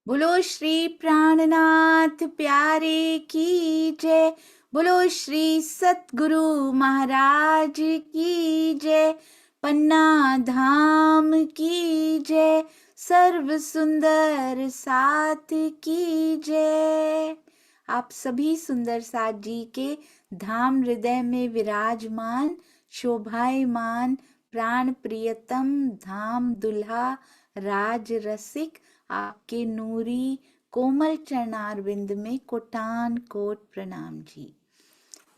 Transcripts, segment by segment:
बोलो श्री प्राणनाथ प्यारे की जय। बोलो श्री सतगुरु महाराज की जय। पन्ना धाम की जय। सर्व सुंदर साथ की जय। आप सभी सुंदर साथ जी के धाम हृदय में विराजमान शोभायमान प्राण प्रियतम धाम दुल्हा राज रसिक आपके नूरी कोमल चरणारविंद में कोटान कोट प्रणाम जी।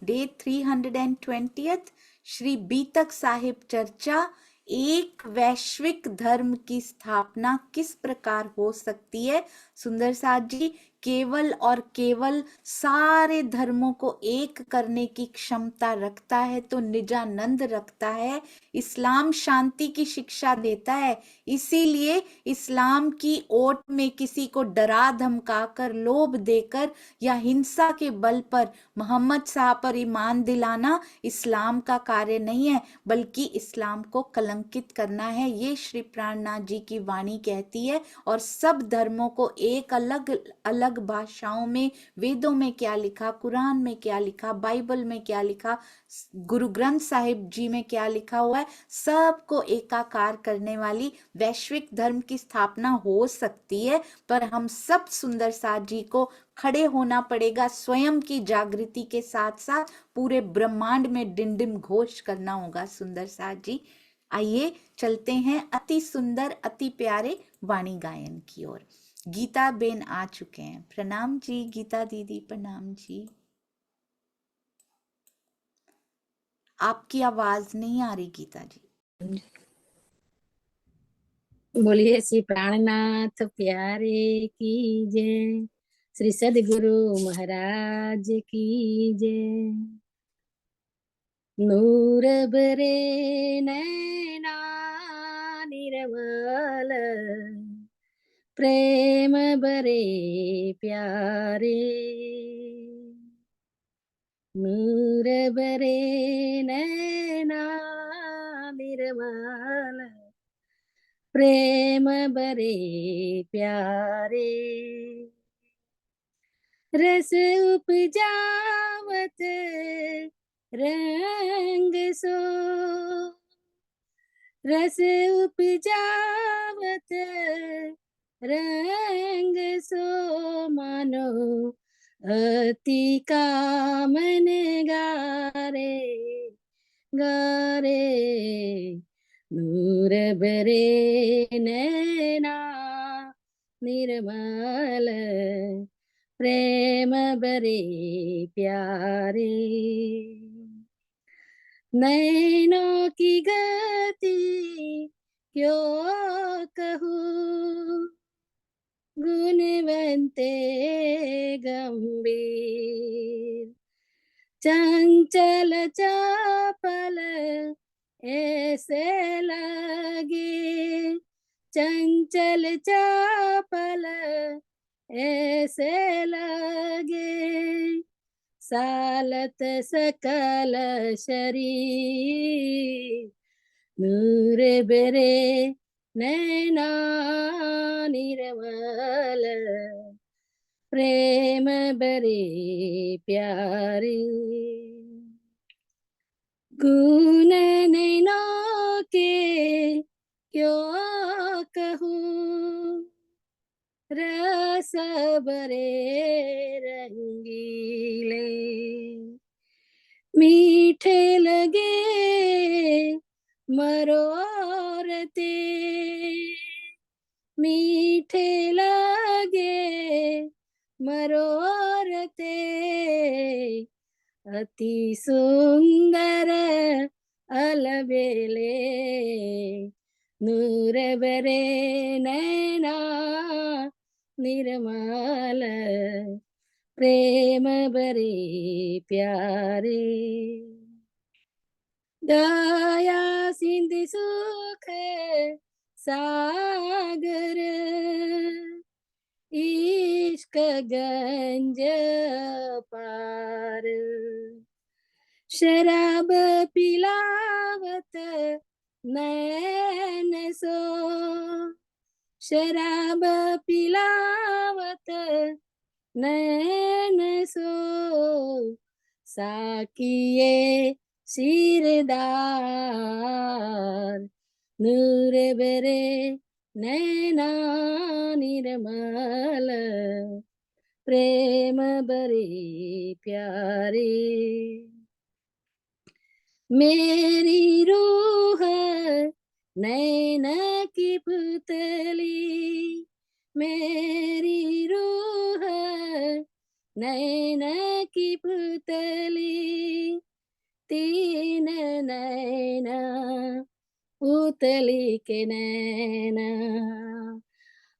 डे 320 श्री बीतक साहिब चर्चा, एक वैश्विक धर्म की स्थापना किस प्रकार हो सकती है। सुंदर साथ जी केवल और केवल सारे धर्मों को एक करने की क्षमता रखता है तो निजानंद रखता है। इस्लाम शांति की शिक्षा देता है, इसीलिए इस्लाम की ओट में किसी को डरा धमकाकर लोभ देकर या हिंसा के बल पर मोहम्मद साहब पर ईमान दिलाना इस्लाम का कार्य नहीं है, बल्कि इस्लाम को कलंकित करना है। ये श्री प्राणनाथ जी की वाणी कहती है। और सब धर्मों को एक अलग अलग भाषाओं में, वेदों में क्या लिखा, कुरान में क्या लिखा, बाइबल में क्या लिखा, गुरु ग्रंथ साहिब जी में क्या लिखा हुआ है, सबको एकाकार करने वाली वैश्विक धर्म की स्थापना हो सकती है। पर हम सब सुंदर साथ जी को खड़े होना पड़ेगा, स्वयं की जागृति के साथ साथ पूरे ब्रह्मांड में डिंडिम घोष करना होगा। सुंदर साथ जी आइए चलते हैं अति सुंदर अति प्यारे वाणी गायन की ओर। गीता बेन आ चुके हैं। प्रणाम जी गीता दीदी, प्रणाम जी। आपकी आवाज नहीं आ रही गीता जी। बोलिए श्री प्राणनाथ प्यारे की जय। श्री सदगुरु महाराज की जय। नूर बरे नैना निर्मल, प्रेम बरे प्यारे। नूर बरे नैना निर्मल, प्रेम बरे प्यारे। रस उपजावत रंग सो, रस उपजावत रंग सो, मानो अति कामन गारे गारे। नूर बरे नैना निर्मल, प्रेम बरे प्यारे। नैनों की गति क्यों कहूँ, गुणवंते गंभीर। चंचल चपल ऐसे लगे, चंचल चपल ऐसे लगे। सालत सकल शरीर, नूर बरे नैना निर्मल, प्रेम बरे प्यारे। गुण नैनों के क्यों कहूँ, रस बरे रंगीले। मीठे लगे मरोरते, मीठे लगे मरोरते। अति सुंदर अलबेले, नूर बरे नैना निर्मल, प्रेम बरे प्यारे। दया सिंधु सुख सागर, इश्क गंज पार। शराब पिलावत नैन सो, शराब पिलावत नैन सो, साकिए सिरदार, नूर बरे नैना निर्मल, प्रेम बरे प्यारे। मेरी रूह नैन की पुतली, मेरी रूह नैन की पुतली, तीन नैना पुतली के नैना,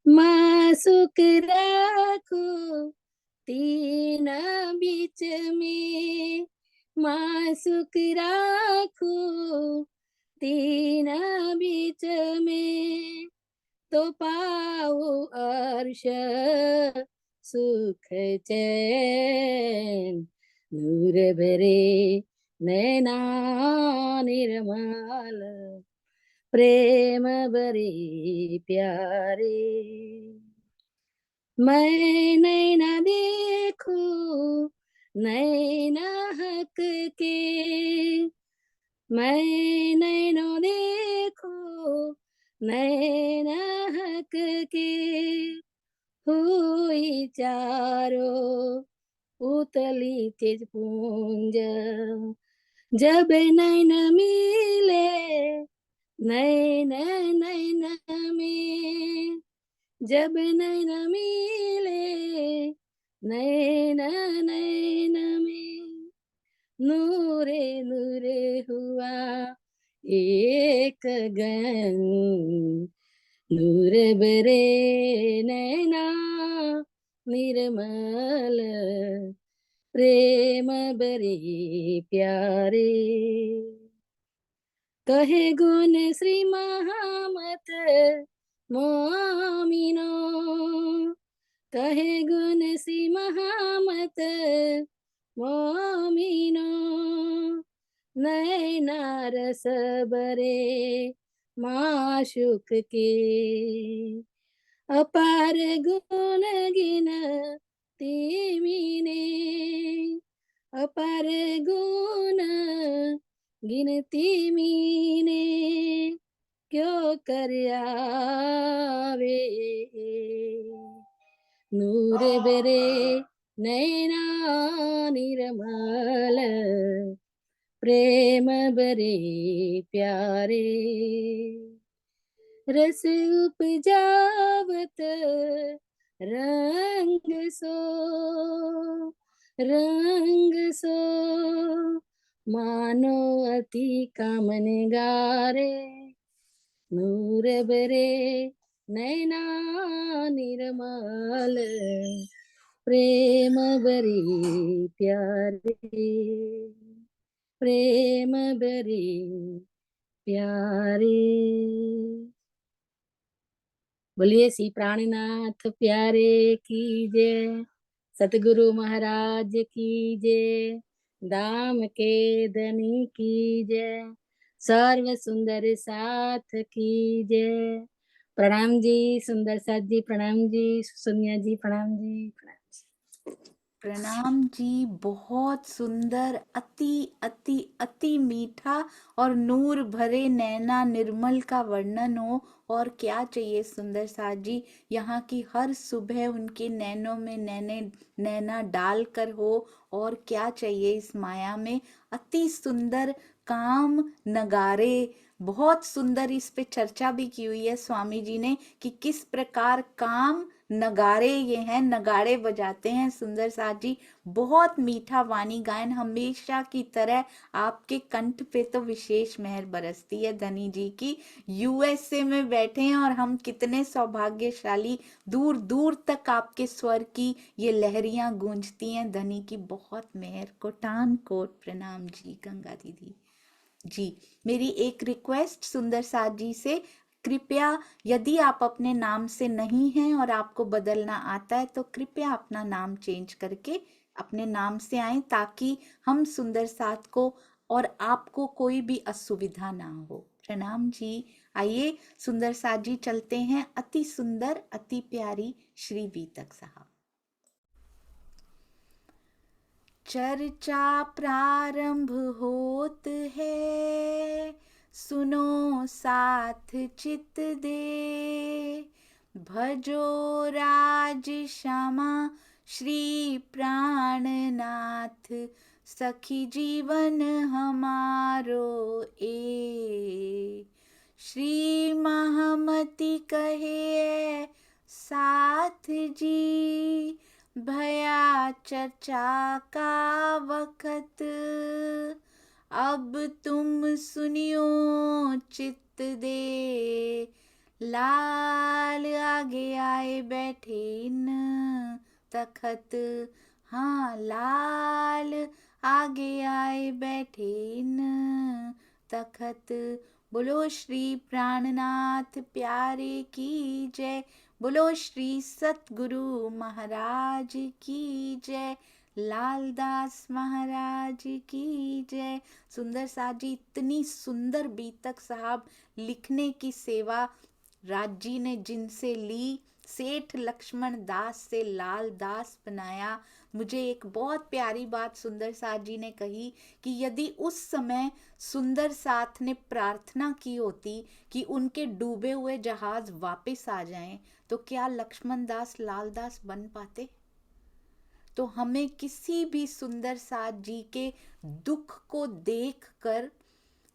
मासूक रखो तीन बीच में, मासूक राखो तीन बीच में, तो पाओ अर्श सुख चैन, नूर भरे नैना निर्मल, प्रेम भरे प्यारे। मैं नैना देखो नैना हक के, मैं नैनो देखो नैना हक के, हुई चारो उतली तेज पुंज, जब नैन मिले नैन नैन में, जब नैन मिले नैन नैन में, नूरे नूरे हुआ एक गन, नूर बरे नैना निर्मल, प्रेम बरे प्यारे। कहे गुण श्री महामत मोमिनो, कहे गुण श्री महामत मोमिनो, नैना रस बरे माशुक के, अपार गुण गिन तीमीने, अपार गुण गिनती मीने, क्यों कर आवे, नूर बरे नैना निर्मल, प्रेम बरे प्यारे। रस उपजावत रंग सो, रंग सो, मानो अति कामन गारे, नूर बरे नैना निर्मल, प्रेम बरे प्यारे, प्रेम बरे प्यारे। बोलिए श्री प्राणनाथ प्यारे की जय, सतगुरु महाराज की जय, दाम के धनी की जय, सर्व सुंदर साथ की जय। प्रणाम जी सुंदर साथ जी, प्रणाम जी सोनिया जी, प्रणाम जी, प्रणाम जी। प्रणाम जी। बहुत सुंदर, अति अति अति मीठा और नूर भरे नैना निर्मल का वर्णन हो, और क्या चाहिए सुंदर साथ जी। यहाँ की हर सुबह उनके नैनों में नैना डाल कर हो, और क्या चाहिए इस माया में। अति सुंदर काम नगारे, बहुत सुंदर इस पे चर्चा भी की हुई है स्वामी जी ने कि किस प्रकार काम नगाड़े ये हैं, नगाड़े बजाते हैं सुंदर साथ जी। बहुत मीठा वाणी गायन, हमेशा की तरह आपके कंठ पे तो विशेष मेहर बरसती है धनी जी की। यूएसए में बैठे हैं और हम कितने सौभाग्यशाली, दूर दूर तक आपके स्वर की ये लहरियां गूंजती हैं। धनी की बहुत मेहर, कोटान कोट प्रणाम जी गंगा दीदी जी। मेरी एक रिक्वेस्ट सुंदर साथ जी से, कृपया यदि आप अपने नाम से नहीं हैं और आपको बदलना आता है तो कृपया अपना नाम चेंज करके अपने नाम से आए, ताकि हम सुंदर साथ को और आपको कोई भी असुविधा ना हो। प्रणाम जी। आइए सुंदर साथ जी चलते हैं अति सुंदर अति प्यारी श्री बीतक साहब। चर्चा प्रारंभ होत है, सुनो साथ चित दे, भजो राज श्यामा श्री प्राणनाथ, सखी जीवन हमारो ए। श्री महामती कहे साथ जी, भया चर्चा का वक्त, अब तुम सुनियो चित्त दे, लाल आगे आए बैठे इन तखत, हाँ लाल आगे आए बैठे इन तखत। बोलो श्री प्राणनाथ प्यारे की जय, बोलो श्री सतगुरु महाराज की जय, लालदास महाराज की जय। सुंदर साथ जी, इतनी सुंदर बीतक साहब लिखने की सेवा राज जी ने जिनसे ली, सेठ लक्ष्मण दास से लाल दास बनाया। मुझे एक बहुत प्यारी बात सुंदर साथ जी ने कही कि यदि उस समय सुंदर साथ ने प्रार्थना की होती कि उनके डूबे हुए जहाज वापस आ जाएं, तो क्या लक्ष्मण दास लाल दास बन पाते? तो हमें किसी भी सुंदर साथ जी के दुख को देखकर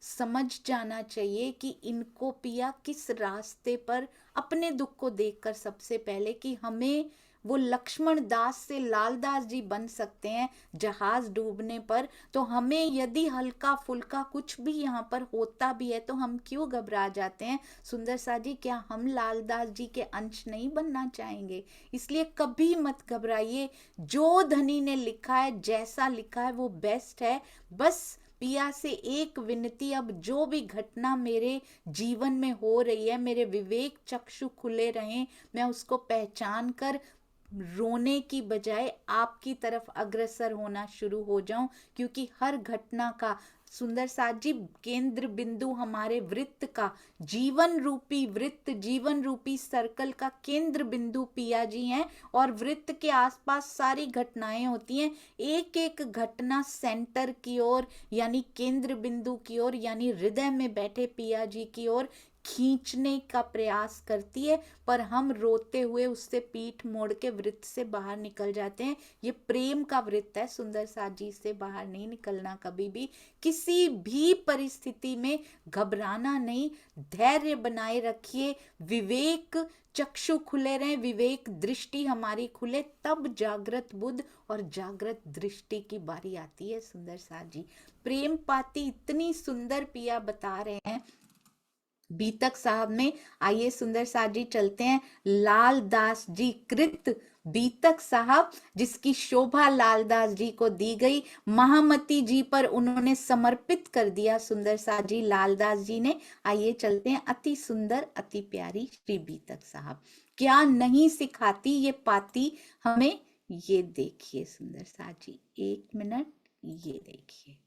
समझ जाना चाहिए कि इनको पिया किस रास्ते पर, अपने दुख को देखकर सबसे पहले, कि हमें वो लक्ष्मण दास से लाल दास जी बन सकते हैं जहाज डूबने पर। तो हमें यदि हल्का फुल्का कुछ भी यहाँ पर होता भी है तो हम क्यों घबरा जाते हैं? सुंदर सा जी, क्या हम लाल दास जी के अंश नहीं बनना चाहेंगे? इसलिए कभी मत घबराइए। जो धनी ने लिखा है, जैसा लिखा है वो बेस्ट है। बस पिया से एक विनती, अब जो भी घटना मेरे जीवन में हो रही है, मेरे विवेक चक्षु खुले रहें, मैं उसको पहचान कर रोने की बजाय आपकी तरफ अग्रसर होना शुरू हो जाऊं, क्योंकि हर घटना का सुंदर साथ जी केंद्र बिंदु हमारे वृत्त का, जीवन रूपी वृत्त, जीवन रूपी सर्कल का केंद्र बिंदु पिया जी हैं। और वृत्त के आसपास सारी घटनाएं होती हैं। एक एक घटना सेंटर की ओर, यानी केंद्र बिंदु की ओर, यानी हृदय में बैठे पिया जी की ओर खींचने का प्रयास करती है, पर हम रोते हुए उससे पीठ मोड़ के वृत्त से बाहर निकल जाते हैं। ये प्रेम का वृत्त है, सुंदर साथ जी से बाहर नहीं निकलना कभी भी। किसी भी परिस्थिति में घबराना नहीं, धैर्य बनाए रखिए, विवेक चक्षु खुले रहें, विवेक दृष्टि हमारी खुले, तब जागृत बुद्ध और जागृत दृष्टि की बारी आती है। सुंदर साथ जी प्रेम पाती इतनी सुंदर पिया बता रहे हैं बीतक साहब में। आइए सुंदर साथ जी चलते हैं लाल दास जी कृत बीतक साहब, जिसकी शोभा लालदास जी को दी गई, महामती जी पर उन्होंने समर्पित कर दिया सुंदर साथ जी लालदास जी ने। आइए चलते हैं अति सुंदर अति प्यारी श्री बीतक साहब। क्या नहीं सिखाती ये पाती हमें, ये देखिए सुंदर साथ जी, एक मिनट, ये देखिए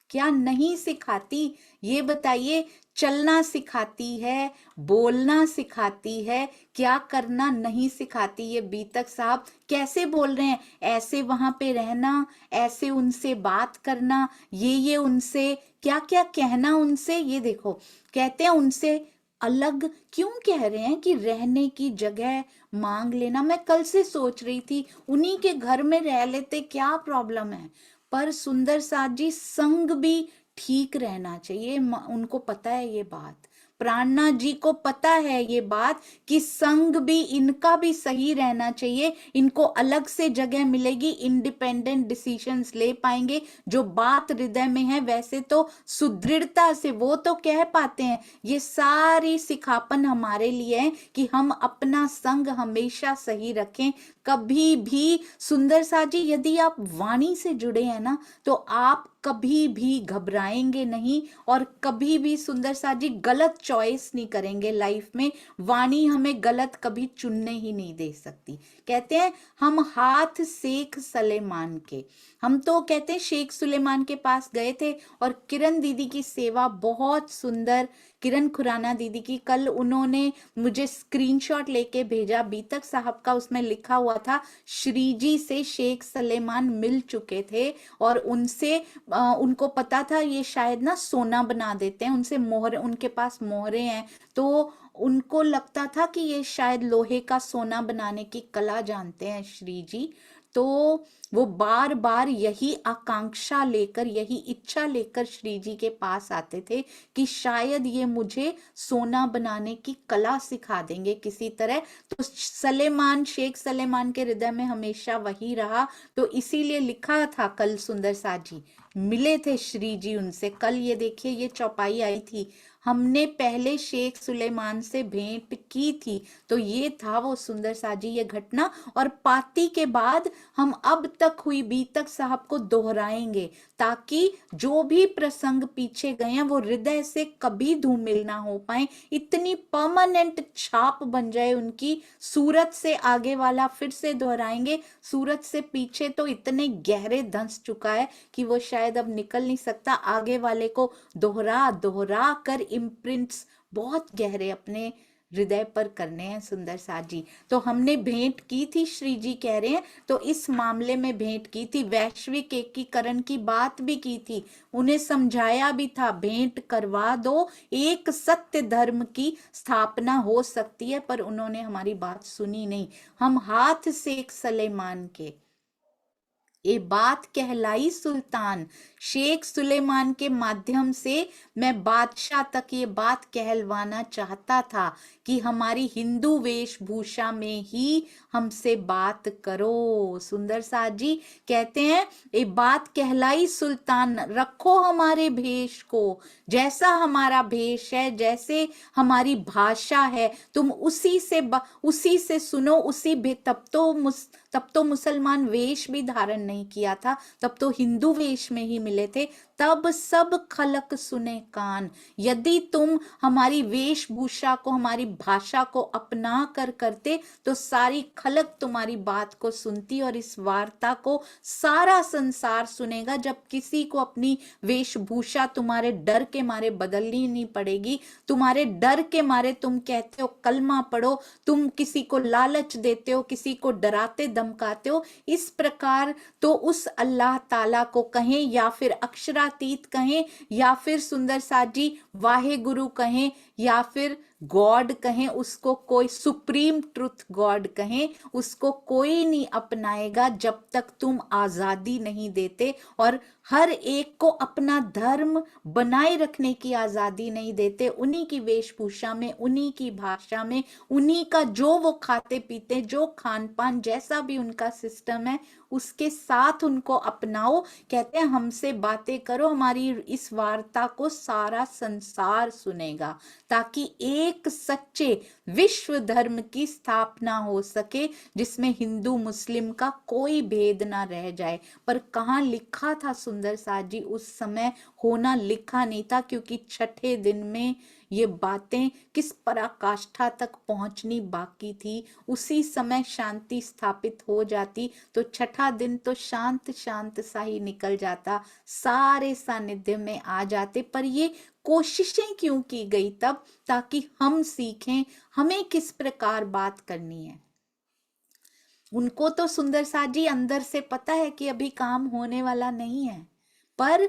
क्या नहीं सिखाती, ये बताइए। चलना सिखाती है, बोलना सिखाती है, क्या करना नहीं सिखाती। ये बीतक साहब कैसे बोल रहे हैं, ऐसे वहां पे रहना, ऐसे उनसे बात करना, ये उनसे क्या क्या कहना उनसे। ये देखो कहते हैं उनसे अलग क्यों कह रहे हैं कि रहने की जगह मांग लेना। मैं कल से सोच रही थी उन्हीं के घर में रह लेते, क्या प्रॉब्लम है। पर सुंदर साथ जी संग भी ठीक रहना चाहिए, उनको पता है ये बात, प्राणनाथ जी को पता है ये बात कि संग भी इनका भी सही रहना चाहिए। इनको अलग से जगह मिलेगी, इंडिपेंडेंट डिसीजंस ले पाएंगे। जो बात हृदय में है वैसे तो सुदृढ़ता से वो तो कह पाते हैं। ये सारी सिखापन हमारे लिए है कि हम अपना संग हमेशा सही रखें, कभी भी। सुंदर साथ जी यदि आप वाणी से जुड़े हैं ना, तो आप कभी भी घबराएंगे नहीं और कभी भी सुंदर साथ जी गलत चॉइस नहीं करेंगे लाइफ में। वाणी हमें गलत कभी चुनने ही नहीं दे सकती। कहते हैं हम हाथ शेख सलेमान के, हम तो कहते हैं शेख सुलेमान के पास गए थे और किरण दीदी की सेवा बहुत सुंदर, किरण खुराना दीदी की, कल उन्होंने मुझे स्क्रीनशॉट लेके भेजा बीतक साहब का, उसमें लिखा हुआ था श्री जी से शेख सलेमान मिल चुके थे और उनसे उनको पता था ये शायद ना सोना बना देते हैं, उनसे मोहरे, उनके पास मोहरे हैं, तो उनको लगता था कि ये शायद लोहे का सोना बनाने की कला जानते हैं श्री जी। तो वो बार बार यही आकांक्षा लेकर, यही इच्छा लेकर श्री जी के पास आते थे कि शायद ये मुझे सोना बनाने की कला सिखा देंगे किसी तरह। तो सलेमान, शेख सलेमान के हृदय में हमेशा वही रहा। तो इसीलिए लिखा था कल सुंदर साथ जी मिले थे श्री जी उनसे। कल ये देखिए ये चौपाई आई थी, हमने पहले शेख सुलेमान से भेंट की थी। तो ये था वो सुंदर साथ जी ये घटना, और पाती के बाद हम अब तक हुई बीतक साहब को दोहराएंगे ताकि जो भी प्रसंग पीछे गए हैं वो हृदय से कभी धूमिल ना हो पाए, इतनी परमानेंट छाप बन जाए उनकी। सूरत से आगे वाला फिर से दोहराएंगे, सूरत से पीछे तो इतने गहरे धंस चुका है कि वो शायद अब निकल नहीं सकता। आगे वाले को दोहरा दोहरा कर इम्प्रिंट्स बहुत गहरे अपने हृदय पर करने हैं सुंदर साथ जी। तो हमने भेंट की थी, श्री जी कह रहे हैं, तो इस मामले में भेंट की थी, वैश्विक एकीकरण की बात भी की थी, उन्हें समझाया भी था भेंट करवा दो, एक सत्य धर्म की स्थापना हो सकती है, पर उन्होंने हमारी बात सुनी नहीं। हम हाथ शेख सलेमान के, ये बात कहलाई सुल्तान, शेख सुलेमान के माध्यम से मैं बादशाह तक ये बात कहलवाना चाहता था कि हमारी हिंदू वेशभूषा में ही हमसे बात करो। सुंदर साथ जी कहते हैं ये बात कहलाई सुल्तान, रखो हमारे भेष को, जैसा हमारा भेष है, जैसे हमारी भाषा है, तुम उसी से सुनो, उसी तब तो मुसलमान वेश भी धारण नहीं किया था, तब तो हिंदू वेश में ही मिले थे। तब सब खलक सुने कान, यदि तुम हमारी वेशभूषा को, हमारी भाषा को अपना कर करते तो सारी खलक तुम्हारी बात को सुनती और इस वार्ता को सारा संसार सुनेगा। जब किसी को अपनी वेशभूषा तुम्हारे डर के मारे बदलनी नहीं पड़ेगी, तुम्हारे डर के मारे तुम कहते हो कलमा पढ़ो, तुम किसी को लालच देते हो, किसी को डराते धमकाते हो, इस प्रकार तो उस अल्लाह ताला को कहें या फिर अक्षरातीत कहें या फिर सुंदर साथ जी वाहे गुरु कहें या फिर गॉड कहें, उसको कोई सुप्रीम ट्रुथ गॉड कहें, उसको कोई नहीं अपनाएगा जब तक तुम आजादी नहीं देते और हर एक को अपना धर्म बनाए रखने की आजादी नहीं देते। उन्हीं की वेशभूषा में, उन्हीं की भाषा में, उन्हीं का जो वो खाते पीते, जो खान पान, जैसा भी उनका सिस्टम है उसके साथ उनको अपनाओ। कहते हैं हमसे बातें करो, हमारी इस वार्ता को सारा संसार सुनेगा ताकि एक सच्चे विश्व धर्म की स्थापना हो सके जिसमें हिंदू मुस्लिम का कोई भेद ना रह जाए। पर कहाँ लिखा था सुंदर साथ जी उस समय, होना लिखा नहीं था, क्योंकि छठे दिन में ये बातें किस पराकाष्ठा तक पहुंचनी बाकी थी। उसी समय शांति स्थापित हो जाती तो छठा दिन तो शांत शांत सा ही निकल जाता, सारे सानिध्य में आ जाते। पर ये कोशिशें क्यों की गई तब, ताकि हम सीखें हमें किस प्रकार बात करनी है। उनको तो सुंदर साथ जी अंदर से पता है कि अभी काम होने वाला नहीं है, पर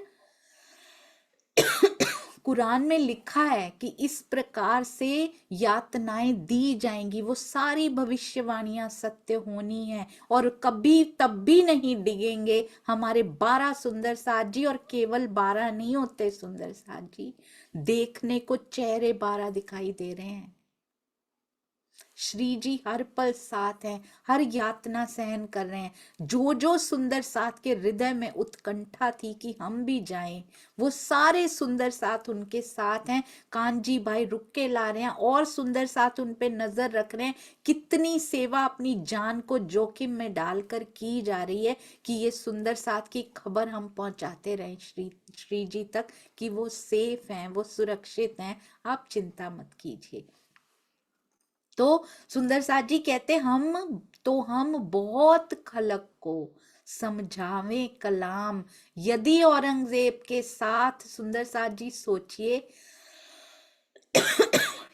कुरान में लिखा है कि इस प्रकार से यातनाएं दी जाएंगी, वो सारी भविष्यवाणियां सत्य होनी है और कभी तब भी नहीं डिगेंगे हमारे 12 सुंदर साथ जी। और केवल 12 नहीं होते सुंदर साथ जी, देखने को चेहरे 12 दिखाई दे रहे हैं। श्री जी हर पल साथ हैं, हर यातना सहन कर रहे हैं। जो जो सुंदर साथ के हृदय में उत्कंठा थी कि हम भी जाएं, वो सारे सुंदर साथ उनके साथ हैं। कांजी भाई रुक के ला रहे हैं और सुंदर साथ उन पे नजर रख रहे हैं। कितनी सेवा अपनी जान को जोखिम में डालकर की जा रही है कि ये सुंदर साथ की खबर हम पहुंचाते रहें श्री जी तक कि वो सेफ हैं, वो सुरक्षित हैं, आप चिंता मत कीजिए। तो सुंदर साथ जी कहते हम बहुत खलक को समझावे कलाम। यदि औरंगजेब के साथ, सुंदर साथ जी सोचिए,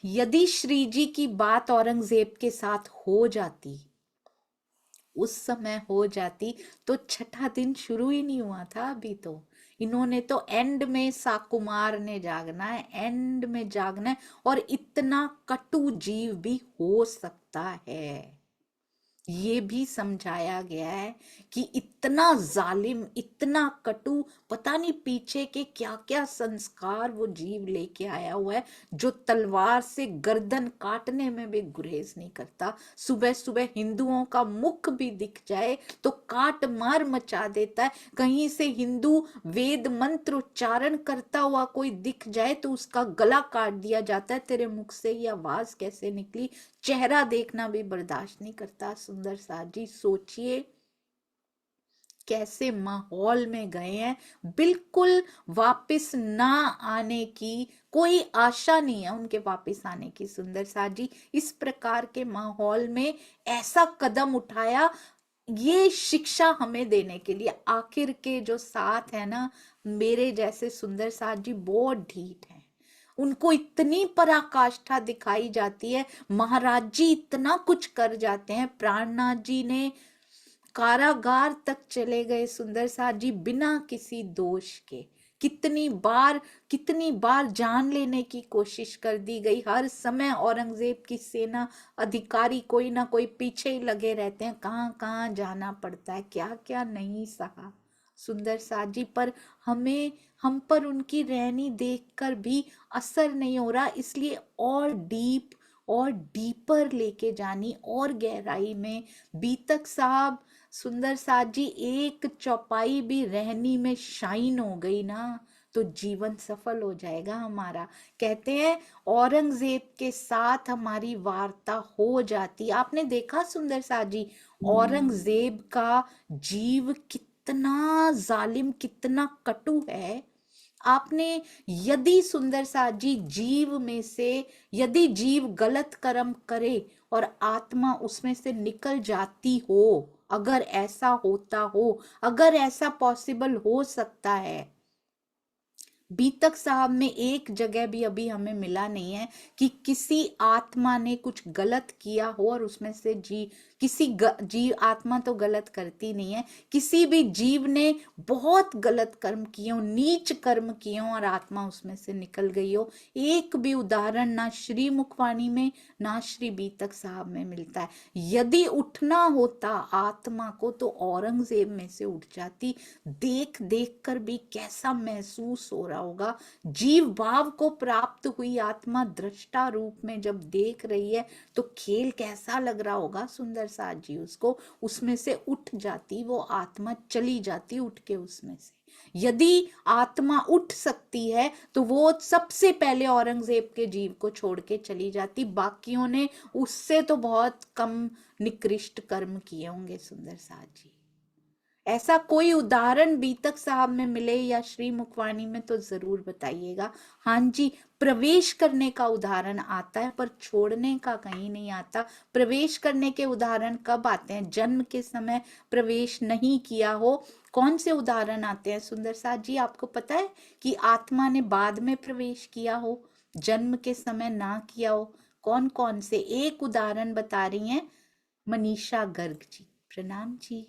यदि श्री जी की बात औरंगजेब के साथ हो जाती, उस समय हो जाती, तो छठा दिन शुरू ही नहीं हुआ था अभी। तो इन्होंने तो एंड में, साकुमार ने जागना है, एंड में जागना है। और इतना कटु जीव भी हो सकता है, ये भी समझाया गया है कि इतना जालिम, इतना कटु, पता नहीं पीछे के क्या क्या संस्कार वो जीव लेके आया हुआ है, जो तलवार से गर्दन काटने में भी गुरेज नहीं करता। सुबह सुबह हिंदुओं का मुख भी दिख जाए तो काट मार मचा देता है। कहीं से हिंदू वेद मंत्र उच्चारण करता हुआ कोई दिख जाए तो उसका गला काट दिया जाता है। तेरे मुख से ये आवाज कैसे निकली, चेहरा देखना भी बर्दाश्त नहीं करता। सुंदर साथ जी सोचिए कैसे माहौल में गए हैं, बिल्कुल वापस ना आने की कोई आशा नहीं है उनके वापस आने की। सुंदर साथ जी इस प्रकार के माहौल में ऐसा कदम उठाया, ये शिक्षा हमें देने के लिए। आखिर के जो साथ है ना, मेरे जैसे सुंदर साथ जी बहुत ढीठ है, उनको इतनी पराकाष्ठा दिखाई जाती है। महाराज जी इतना कुछ कर जाते हैं, प्राणनाथ जी ने कारागार तक चले गए सुंदर साथ जी बिना किसी दोष के। कितनी बार जान लेने की कोशिश कर दी गई। हर समय औरंगजेब की सेना अधिकारी कोई ना कोई पीछे ही लगे रहते हैं, कहाँ कहाँ जाना पड़ता है, क्या क्या नहीं सहा सुंदर साथ जी। पर हम पर उनकी रहनी देखकर भी असर नहीं हो रहा, इसलिए और डीपर लेके जानी, और गहराई में। बीतक साहब, सुंदर साथ जी, एक चौपाई भी रहनी में शाइन हो गई ना तो जीवन सफल हो जाएगा हमारा। कहते हैं औरंगजेब के साथ हमारी वार्ता हो जाती। आपने देखा सुंदर साथ जी, औरंगजेब का जीव कितना जालिम, कितना कटु है। आपने, यदि सुंदर साथ जी जीव में से, यदि जीव गलत कर्म करे और आत्मा उसमें से निकल जाती हो, अगर ऐसा होता हो, अगर ऐसा पॉसिबल हो सकता है, बीतक साहब में एक जगह भी अभी हमें मिला नहीं है कि किसी आत्मा ने कुछ गलत किया हो और उसमें से जीव, आत्मा तो गलत करती नहीं है, किसी भी जीव ने बहुत गलत कर्म किए हो, नीच कर्म किए हो और आत्मा उसमें से निकल गई हो। एक भी उदाहरण ना श्री मुखवाणी में ना श्री बीतक साहब में मिलता है। यदि उठना होता आत्मा को तो औरंगजेब में से उठ जाती। देख देख कर भी कैसा महसूस हो रहा होगा। जीव भाव को प्राप्त हुई आत्मा दृष्टा रूप में जब देख रही है तो खेल कैसा लग रहा होगा सुंदर साथ जी। उसको उसमें से उठ जाती, वो आत्मा चली जाती उठ के उसमें से। यदि आत्मा उठ सकती है तो वो सबसे पहले औरंगजेब के जीव को छोड़ के चली जाती। बाकियों ने उससे तो बहुत कम निकृष्ट कर्म किए होंगे सुंदर साथ जी। ऐसा कोई उदाहरण बीतक साहब में मिले या श्री मुखवाणी में तो जरूर बताइएगा। हाँ जी, प्रवेश करने का उदाहरण आता है पर छोड़ने का कहीं नहीं आता। प्रवेश करने के उदाहरण कब आते हैं? जन्म के समय प्रवेश नहीं किया हो। कौन से उदाहरण आते हैं सुंदर साथ जी? आपको पता है कि आत्मा ने बाद में प्रवेश किया हो, जन्म के समय ना किया हो? कौन कौन से? एक उदाहरण बता रही हैं मनीषा गर्ग जी। प्रणाम जी।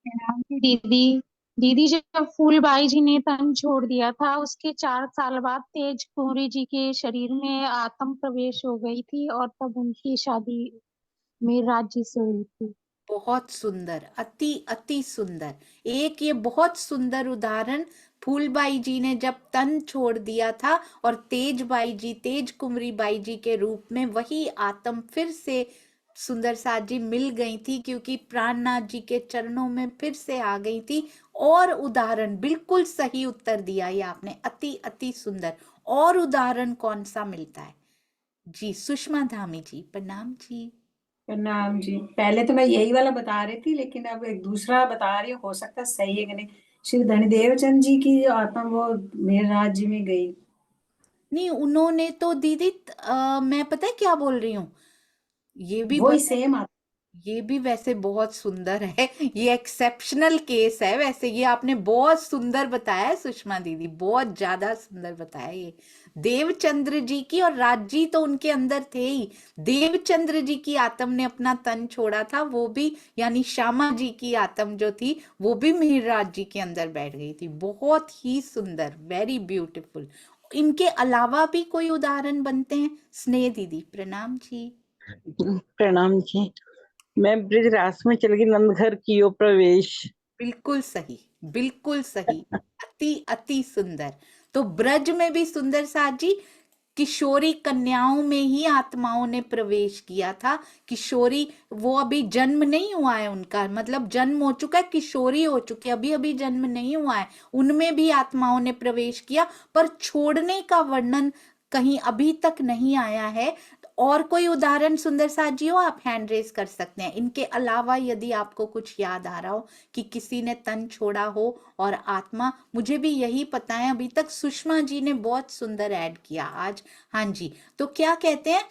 प्रणाम जी दीदी। दीदी जब फूलबाई जी ने तन छोड़ दिया था उसके 4 साल बाद तेज कुंवरी जी के शरीर में आत्म प्रवेश हो गई थी और तब उनकी शादी में राज्य से हुई थी। बहुत सुंदर, अति अति सुंदर। एक ये बहुत सुंदर उदाहरण, फूलबाई जी ने जब तन छोड़ दिया था और तेजबाई जी, तेज कुंवरी बाई जी के रूप में वही आत्म फिर से सुंदर साथ जी मिल गई थी, क्योंकि प्राणनाथ जी के चरणों में फिर से आ गई थी। और उदाहरण, बिल्कुल सही उत्तर दिया ये आपने, अति अति सुंदर। और उदाहरण कौन सा मिलता है जी? सुषमा धामी जी, प्रणाम जी। प्रणाम जी। पहले तो मैं यही वाला बता रही थी, लेकिन अब एक दूसरा बता रही हूँ, हो सकता है सही है कि नहीं। श्री धनीदेव चंद जी की जो आत्मा वो मेरे राज्य में गई। नहीं, उन्होंने तो दीदी मैं पता है क्या बोल रही हूँ, ये भी वही सेम आत्मा। ये भी वैसे बहुत सुंदर है। ये एक्सेप्शनल केस है वैसे, ये आपने बहुत सुंदर बताया है सुषमा दीदी, बहुत ज्यादा सुंदर बताया ये। देवचंद्र जी की, और राज तो उनके अंदर थे ही, देवचंद्र जी की आत्म ने अपना तन छोड़ा था, वो भी यानी श्यामा जी की आत्म जो थी वो भी मिहिरराज जी के अंदर बैठ गई थी। बहुत ही सुंदर, वेरी ब्यूटीफुल। इनके अलावा भी कोई उदाहरण बनते हैं? स्नेह दीदी, प्रणाम जी। प्रणाम जी। मैं ब्रिज रास में चल गई, नंदघर कियो प्रवेश। बिल्कुल सही, बिल्कुल सही, अति अति सुंदर। तो ब्रज में भी सुंदर साथ जी किशोरी कन्याओं में ही आत्माओं ने प्रवेश किया था। किशोरी, वो अभी जन्म नहीं हुआ है उनका, मतलब जन्म हो चुका है, किशोरी हो चुकी है, अभी अभी जन्म नहीं हुआ है, उनमें भी आत्माओं ने प्रवेश किया, पर छोड़ने का वर्णन कहीं अभी तक नहीं आया है। और कोई उदाहरण सुंदर साथ जी हो, आप हैंड रेज कर सकते हैं। इनके अलावा यदि आपको कुछ याद आ रहा हो कि किसी ने तन छोड़ा हो और आत्मा, मुझे भी यही पता है अभी तक, सुषमा जी ने बहुत सुंदर ऐड किया आज। हाँ जी, तो क्या कहते हैं,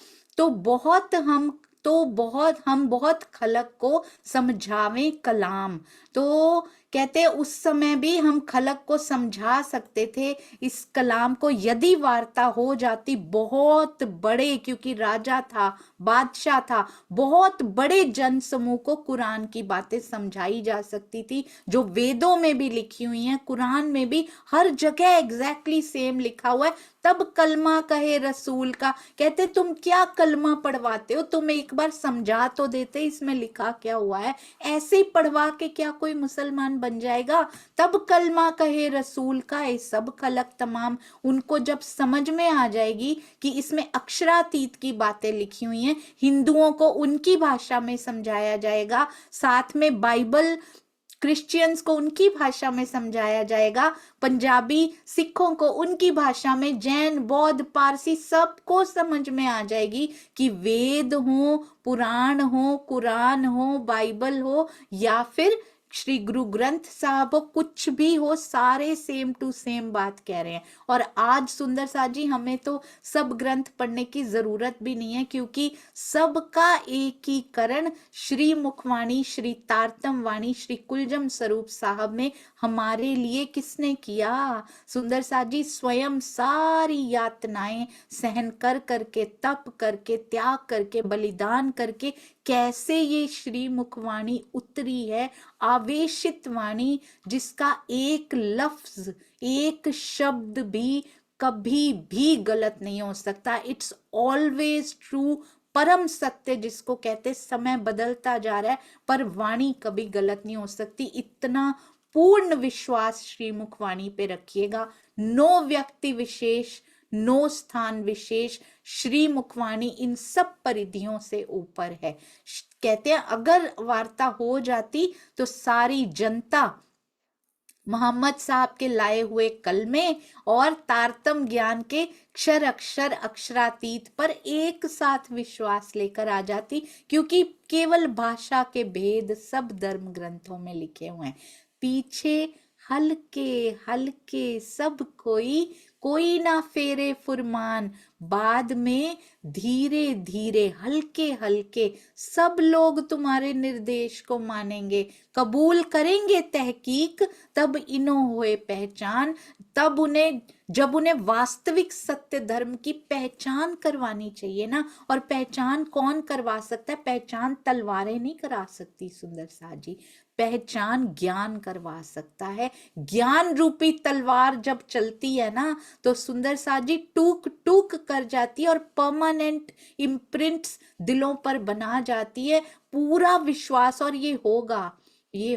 हम बहुत खलक को समझावें कलाम। तो कहते हैं उस समय भी हम खलक को समझा सकते थे इस कलाम को, यदि वार्ता हो जाती बहुत बड़े, क्योंकि राजा था, बादशाह था, बहुत बड़े जन समूह को कुरान की बातें समझाई जा सकती थी, जो वेदों में भी लिखी हुई हैं, कुरान में भी हर जगह एग्जैक्टली सेम लिखा हुआ है। तब कलमा कहे रसूल का, कहते तुम क्या कलमा पढ़वाते हो, तुम एक बार समझा तो देते इसमें लिखा क्या हुआ है, ऐसे ही पढ़वा के क्या कोई मुसलमान बन जाएगा? तब कलमा कहे रसूल का, ये सब खलक तमाम, उनको जब समझ में आ जाएगी कि इसमें अक्षरातीत की बातें लिखी हुई हैं, हिंदुओं को उनकी भाषा में समझाया जाएगा, साथ में बाइबल क्रिश्चियंस को उनकी भाषा में समझाया जाएगा, पंजाबी सिखों को उनकी भाषा में, जैन बौद्ध पारसी सबको समझ में आ जाएगी कि वेद हो, पुराण हो, कुरान हो, बाइबल हो, या फिर श्री गुरु ग्रंथ साहब हो, कुछ भी हो, सारे सेम टू सेम बात कह रहे हैं। और आज सुंदर साथ जी हमें तो सब ग्रंथ पढ़ने की जरूरत भी नहीं है, क्योंकि सबका एकीकरण श्री मुखवाणी, श्री तारतम वाणी, श्री कुलजम स्वरूप साहब ने हमारे लिए किसने किया? सुंदर साथ जी स्वयं सारी यातनाएं सहन कर करके, तप करके, त्याग करके, बलिदान करके, कैसे ये श्री मुखवाणी उतरी है, आवेशित वाणी, जिसका एक लफ्ज, एक शब्द भी कभी भी गलत नहीं हो सकता। इट्स ऑलवेज ट्रू, परम सत्य जिसको कहते, समय बदलता जा रहा है पर वाणी कभी गलत नहीं हो सकती। इतना पूर्ण विश्वास श्री मुखवाणी पे रखिएगा। नो व्यक्ति विशेष, नो स्थान विशेष, श्री मुखवाणी इन सब परिधियों से ऊपर है। कहते हैं अगर वार्ता हो जाती तो सारी जनता मोहम्मद साहब के लाए हुए कलमे और तारतम ज्ञान के अक्षर अक्षर अक्षरातीत पर एक साथ विश्वास लेकर आ जाती, क्योंकि केवल भाषा के भेद सब धर्म ग्रंथों में लिखे हुए हैं। पीछे हल्के हल्के सब कोई ना फेरे फुरमान, बाद में धीरे धीरे हल्के हल्के सब लोग तुम्हारे निर्देश को मानेंगे, कबूल करेंगे तहकीक, तब इन्हों हुए पहचान। जब उन्हें वास्तविक सत्य धर्म की पहचान करवानी चाहिए ना, और पहचान कौन करवा सकता है? पहचान तलवारें नहीं करा सकती सुंदर साथ जी, पहचान ज्ञान करवा सकता है। ज्ञान रूपी तलवार जब चलती है ना तो सुंदर साथ जी टूक टूक कर जाती है और परमानेंट इम्प्रिंट्स दिलों पर बना जाती है। पूरा विश्वास, और ये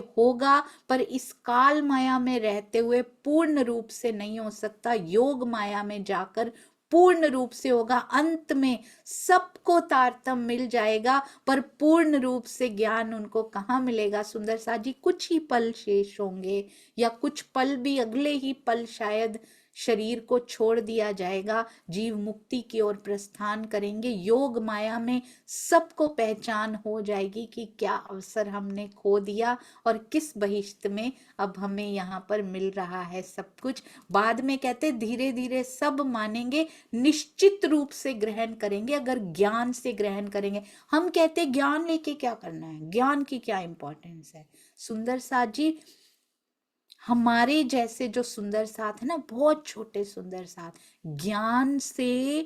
होगा पर इस काल माया में रहते हुए पूर्ण रूप से नहीं हो सकता। योग माया में जाकर पूर्ण रूप से होगा। अंत में सबको तारतम्य मिल जाएगा, पर पूर्ण रूप से ज्ञान उनको कहाँ मिलेगा सुंदर सा जी? कुछ ही पल शेष होंगे, या कुछ पल भी अगले ही पल शायद शरीर को छोड़ दिया जाएगा, जीव मुक्ति की ओर प्रस्थान करेंगे। योग माया में सबको पहचान हो जाएगी कि क्या अवसर हमने खो दिया और किस बहिश्त में अब हमें यहाँ पर मिल रहा है सब कुछ। बाद में कहते धीरे धीरे सब मानेंगे, निश्चित रूप से ग्रहण करेंगे अगर ज्ञान से ग्रहण करेंगे। हम कहते ज्ञान लेके क्या करना है, ज्ञान की क्या इंपॉर्टेंस है? सुंदर साथ जी, हमारे जैसे जो सुंदर साथ है ना, बहुत छोटे सुंदर साथ, ज्ञान से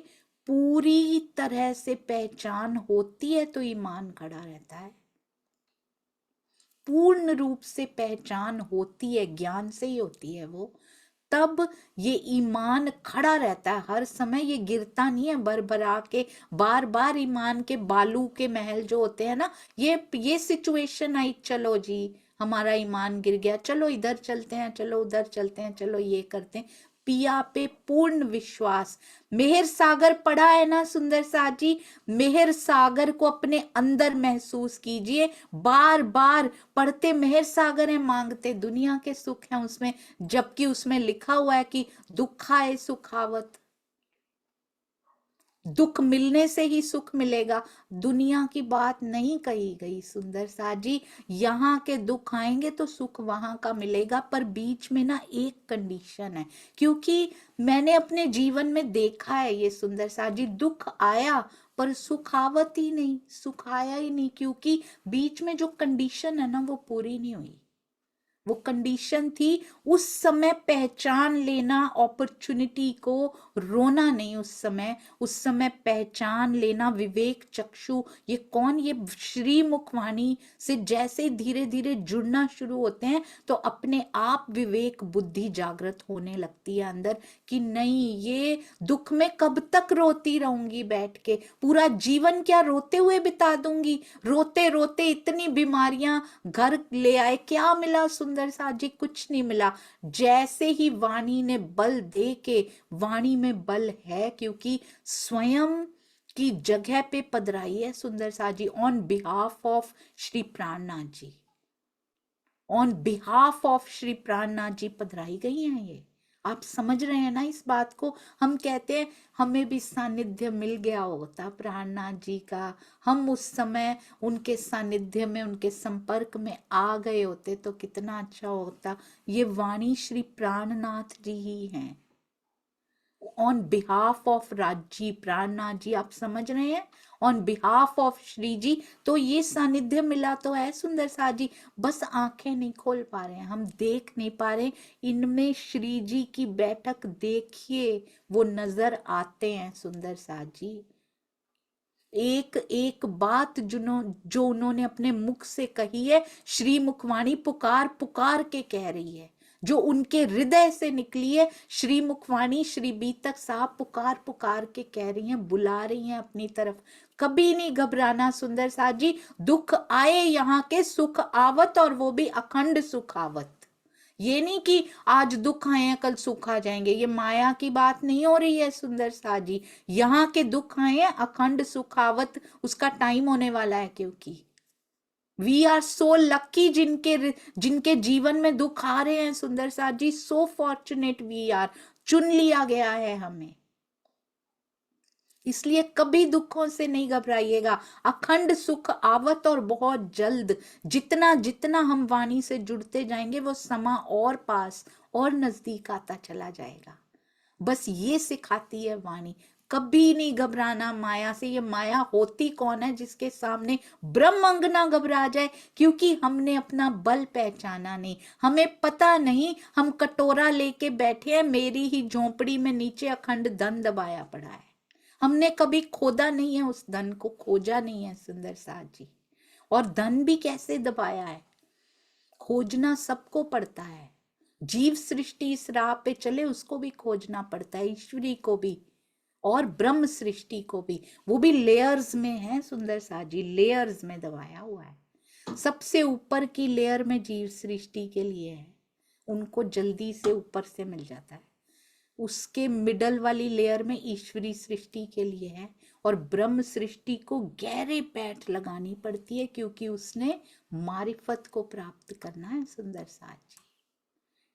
पूरी तरह से पहचान होती है तो ईमान खड़ा रहता है। पूर्ण रूप से पहचान होती है, ज्ञान से ही होती है वो, तब ये ईमान खड़ा रहता है हर समय। ये गिरता नहीं है भरभरा के, बार बार ईमान के बालू के महल जो होते हैं ना, ये सिचुएशन आई, चलो जी हमारा ईमान गिर गया, चलो इधर चलते हैं, चलो उधर चलते हैं, चलो ये करते हैं। पिया पे पूर्ण विश्वास। मेहर सागर पढ़ा है ना सुंदर साथ जी, मेहर सागर को अपने अंदर महसूस कीजिए। बार बार पढ़ते मेहर सागर है, मांगते दुनिया के सुख हैं उसमें, जबकि उसमें लिखा हुआ है कि दुखाए सुखावत, दुख मिलने से ही सुख मिलेगा। दुनिया की बात नहीं कही गई सुंदर साथ जी। यहाँ के दुख आएंगे तो सुख वहां का मिलेगा, पर बीच में ना एक कंडीशन है, क्योंकि मैंने अपने जीवन में देखा है ये सुंदर साथ जी, दुख आया पर सुखावत ही नहीं, सुख आया ही नहीं, क्योंकि बीच में जो कंडीशन है ना वो पूरी नहीं हुई। वो कंडीशन थी उस समय पहचान लेना अपॉर्चुनिटी को, रोना नहीं उस समय पहचान लेना विवेक चक्षु। ये कौन? ये श्री मुखवाणी से जैसे धीरे धीरे जुड़ना शुरू होते हैं तो अपने आप विवेक बुद्धि जागृत होने लगती है अंदर, कि नहीं ये दुख में कब तक रोती रहूंगी बैठ के, पूरा जीवन क्या रोते हुए बिता दूंगी? रोते रोते इतनी बीमारियां घर ले आए, क्या मिला सुंदर साथ जी? कुछ नहीं मिला। जैसे ही वाणी ने बल दे के, वाणी में बल है क्योंकि स्वयं की जगह पे पधराई है सुंदर साथ जी, on behalf of Shri Prannath ji, on behalf of Shri Prannath ji पधराई गई हैं ये। आप समझ रहे हैं ना इस बात को? हम कहते हैं हमें भी सानिध्य मिल गया होता प्राणनाथ जी का, हम उस समय उनके सानिध्य में, उनके संपर्क में आ गए होते तो कितना अच्छा होता। ये वाणी श्री प्राणनाथ जी ही हैं, ऑन बिहाफ ऑफ राजी प्राणनाथ जी, आप समझ रहे हैं, ऑन बिहाफ ऑफ श्री जी। तो ये सानिध्य मिला तो है सुंदर साथ जी, बस आंखें नहीं खोल पा रहे हैं, हम देख नहीं पा रहे। इनमें श्री जी की बैठक देखिए, वो नजर आते हैं सुंदर साथ जी। एक एक बात जो उन्होंने अपने मुख से कही है, श्री मुखवाणी पुकार पुकार के कह रही है, जो उनके हृदय से निकली है। श्री मुखवाणी श्री बीतक साहब पुकार पुकार के कह रही हैं, बुला रही हैं अपनी तरफ। कभी नहीं घबराना सुंदर साथ जी, दुख आए यहाँ के सुख आवत, और वो भी अखंड सुख आवत। ये नहीं कि आज दुख आए हैं कल सुख आ जाएंगे, ये माया की बात नहीं हो रही है सुंदर साथ जी। यहाँ के दुख आए हैं अखंड सुखावत, उसका टाइम होने वाला है, क्योंकि वी आर सो लकी जिनके जीवन में दुख आ रहे हैं सुंदर साथ जी, सो फॉर्चुनेट वी आर, चुन लिया गया है हमें। इसलिए कभी दुखों से नहीं घबराइएगा, अखंड सुख आवत और बहुत जल्द। जितना जितना हम वाणी से जुड़ते जाएंगे वो समा और पास और नजदीक आता चला जाएगा। बस ये सिखाती है वाणी, कभी नहीं घबराना माया से। ये माया होती कौन है? जिसके सामने ब्रह्म ना घबरा जाए, क्योंकि हमने अपना बल पहचाना नहीं, हमें पता नहीं, हम कटोरा लेके बैठे हैं, मेरी ही झोपड़ी में नीचे अखंड धन दबाया पड़ा है, हमने कभी खोदा नहीं है, उस धन को खोजा नहीं है सुंदर साथ जी। और धन भी कैसे दबाया है? खोजना सबको पड़ता है। जीव सृष्टि इस राह पे चले उसको भी खोजना पड़ता है, ईश्वरी को भी और ब्रह्म सृष्टि को भी। वो भी लेयर्स में है सुंदर साजी, लेयर्स में दबाया हुआ है। सबसे ऊपर की लेयर में जीव सृष्टि के लिए है, उनको जल्दी से ऊपर से मिल जाता है। उसके मिडल वाली लेयर में ईश्वरी सृष्टि के लिए है, और ब्रह्म सृष्टि को गहरे पैठ लगानी पड़ती है क्योंकि उसने मारिफत को प्राप्त करना है सुंदर साजी।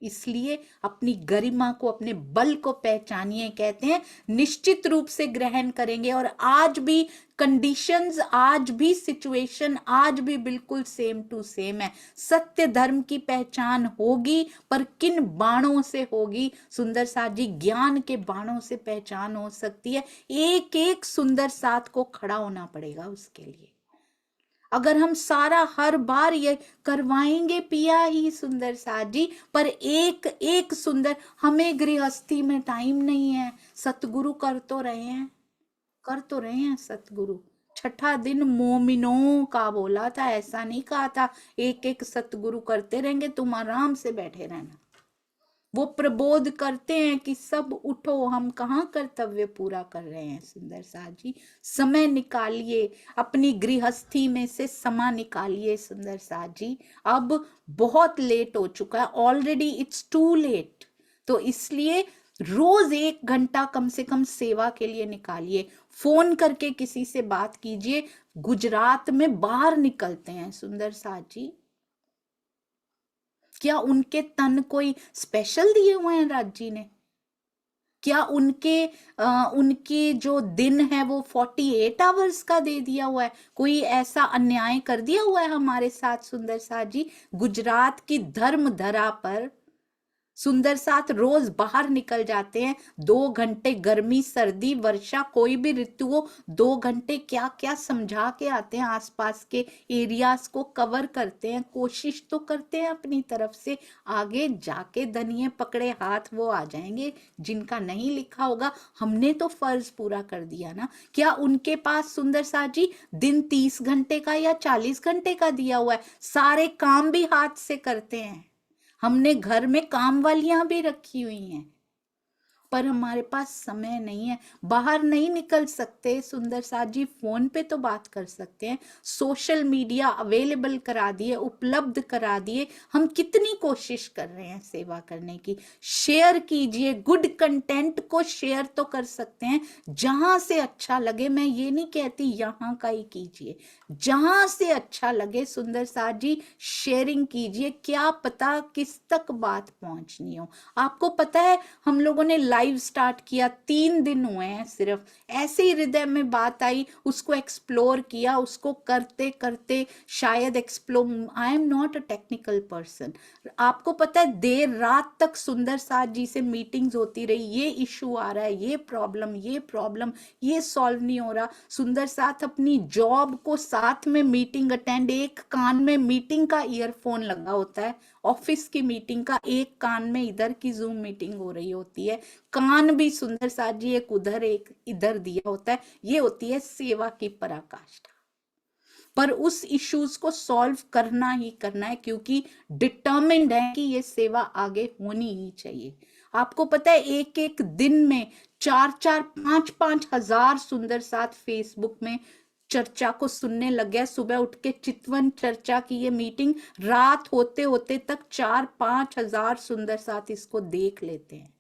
इसलिए अपनी गरिमा को, अपने बल को पहचानिए। कहते हैं निश्चित रूप से ग्रहण करेंगे। और आज भी कंडीशंस, आज भी सिचुएशन, आज भी बिल्कुल सेम टू सेम है। सत्य धर्म की पहचान होगी, पर किन बाणों से होगी सुंदर साथ जी? ज्ञान के बाणों से पहचान हो सकती है। एक एक सुंदर साथ को खड़ा होना पड़ेगा उसके लिए। अगर हम सारा हर बार ये करवाएंगे पिया ही सुंदर साथ जी, पर एक एक सुंदर, हमें गृहस्थी में टाइम नहीं है। सतगुरु कर तो रहे हैं सतगुरु। छठा दिन मोमिनों का बोला था, ऐसा नहीं कहा था एक एक सतगुरु करते रहेंगे तुम आराम से बैठे रहना। वो प्रबोध करते हैं कि सब उठो, हम कहाँ कर्तव्य पूरा कर रहे हैं सुंदर साथ जी। समय निकालिए, अपनी गृहस्थी में से समय निकालिए सुंदर साथ जी। अब बहुत लेट हो चुका है, ऑलरेडी इट्स टू लेट। तो इसलिए रोज 1 घंटा कम से कम सेवा के लिए निकालिए। फोन करके किसी से बात कीजिए। गुजरात में बाहर निकलते हैं सुंदर साथ जी, क्या उनके तन कोई स्पेशल दिए हुए हैं राज जी ने? क्या उनके जो दिन है वो 48 आवर्स का दे दिया हुआ है? कोई ऐसा अन्याय कर दिया हुआ है हमारे साथ सुंदर साथ जी? गुजरात की धर्म धरा पर सुंदर साथ रोज बाहर निकल जाते हैं। 2 घंटे गर्मी सर्दी वर्षा कोई भी ऋतु हो, 2 घंटे क्या क्या समझा के आते हैं। आसपास के एरियाज को कवर करते हैं, कोशिश तो करते हैं अपनी तरफ से। आगे जाके धनिये पकड़े हाथ वो आ जाएंगे जिनका नहीं लिखा होगा। हमने तो फर्ज पूरा कर दिया ना। क्या उनके पास सुंदर साथ जी दिन 30 घंटे का या 40 घंटे का दिया हुआ है? सारे काम भी हाथ से करते हैं। हमने घर में काम वालियां भी रखी हुई हैं, पर हमारे पास समय नहीं है। बाहर नहीं निकल सकते सुंदर साथ जी, फोन पे तो बात कर सकते हैं। सोशल मीडिया अवेलेबल करा दिए, उपलब्ध करा दिए। हम कितनी कोशिश कर रहे हैं सेवा करने की। शेयर कीजिए, गुड कंटेंट को शेयर तो कर सकते हैं जहां से अच्छा लगे। मैं ये नहीं कहती यहाँ का ही कीजिए, जहां से अच्छा लगे सुंदर साथ जी शेयरिंग कीजिए। क्या पता किस तक बात पहुंचनी हो। आपको पता है हम लोगों ने लाइव स्टार्ट किया, 3 दिन हुए हैं सिर्फ। ऐसे ही हृदय में बात आई, उसको एक्सप्लोर किया, उसको करते करते शायद explore. I am not a technical person. आपको पता है देर रात तक सुंदर साथ जी से मीटिंग्स होती रही। ये इशू आ रहा है, ये प्रॉब्लम, ये सॉल्व नहीं हो रहा। सुंदर साथ अपनी जॉब को साथ में मीटिंग अटेंड, एक कान में मीटिंग का ईयरफोन लगा होता है, ऑफिस की मीटिंग का एक कान में इधर की जूम मीटिंग हो रही होती है। कान भी सुंदर साथ जी एक उधर एक इधर दिया होता है। ये होती है सेवा की पराकाष्ठा। पर उस इश्यूज को सॉल्व करना ही करना है, क्योंकि डिटर्मिन्ड है कि ये सेवा आगे होनी ही चाहिए। आपको पता है एक एक दिन में 4-4, 5-5 हजार सुंदर साथ फेसबुक में चर्चा को सुनने लग गया। सुबह उठ के चितवन चर्चा की ये मीटिंग, रात होते होते तक 4-5 हजार सुंदर साथ इसको देख लेते हैं।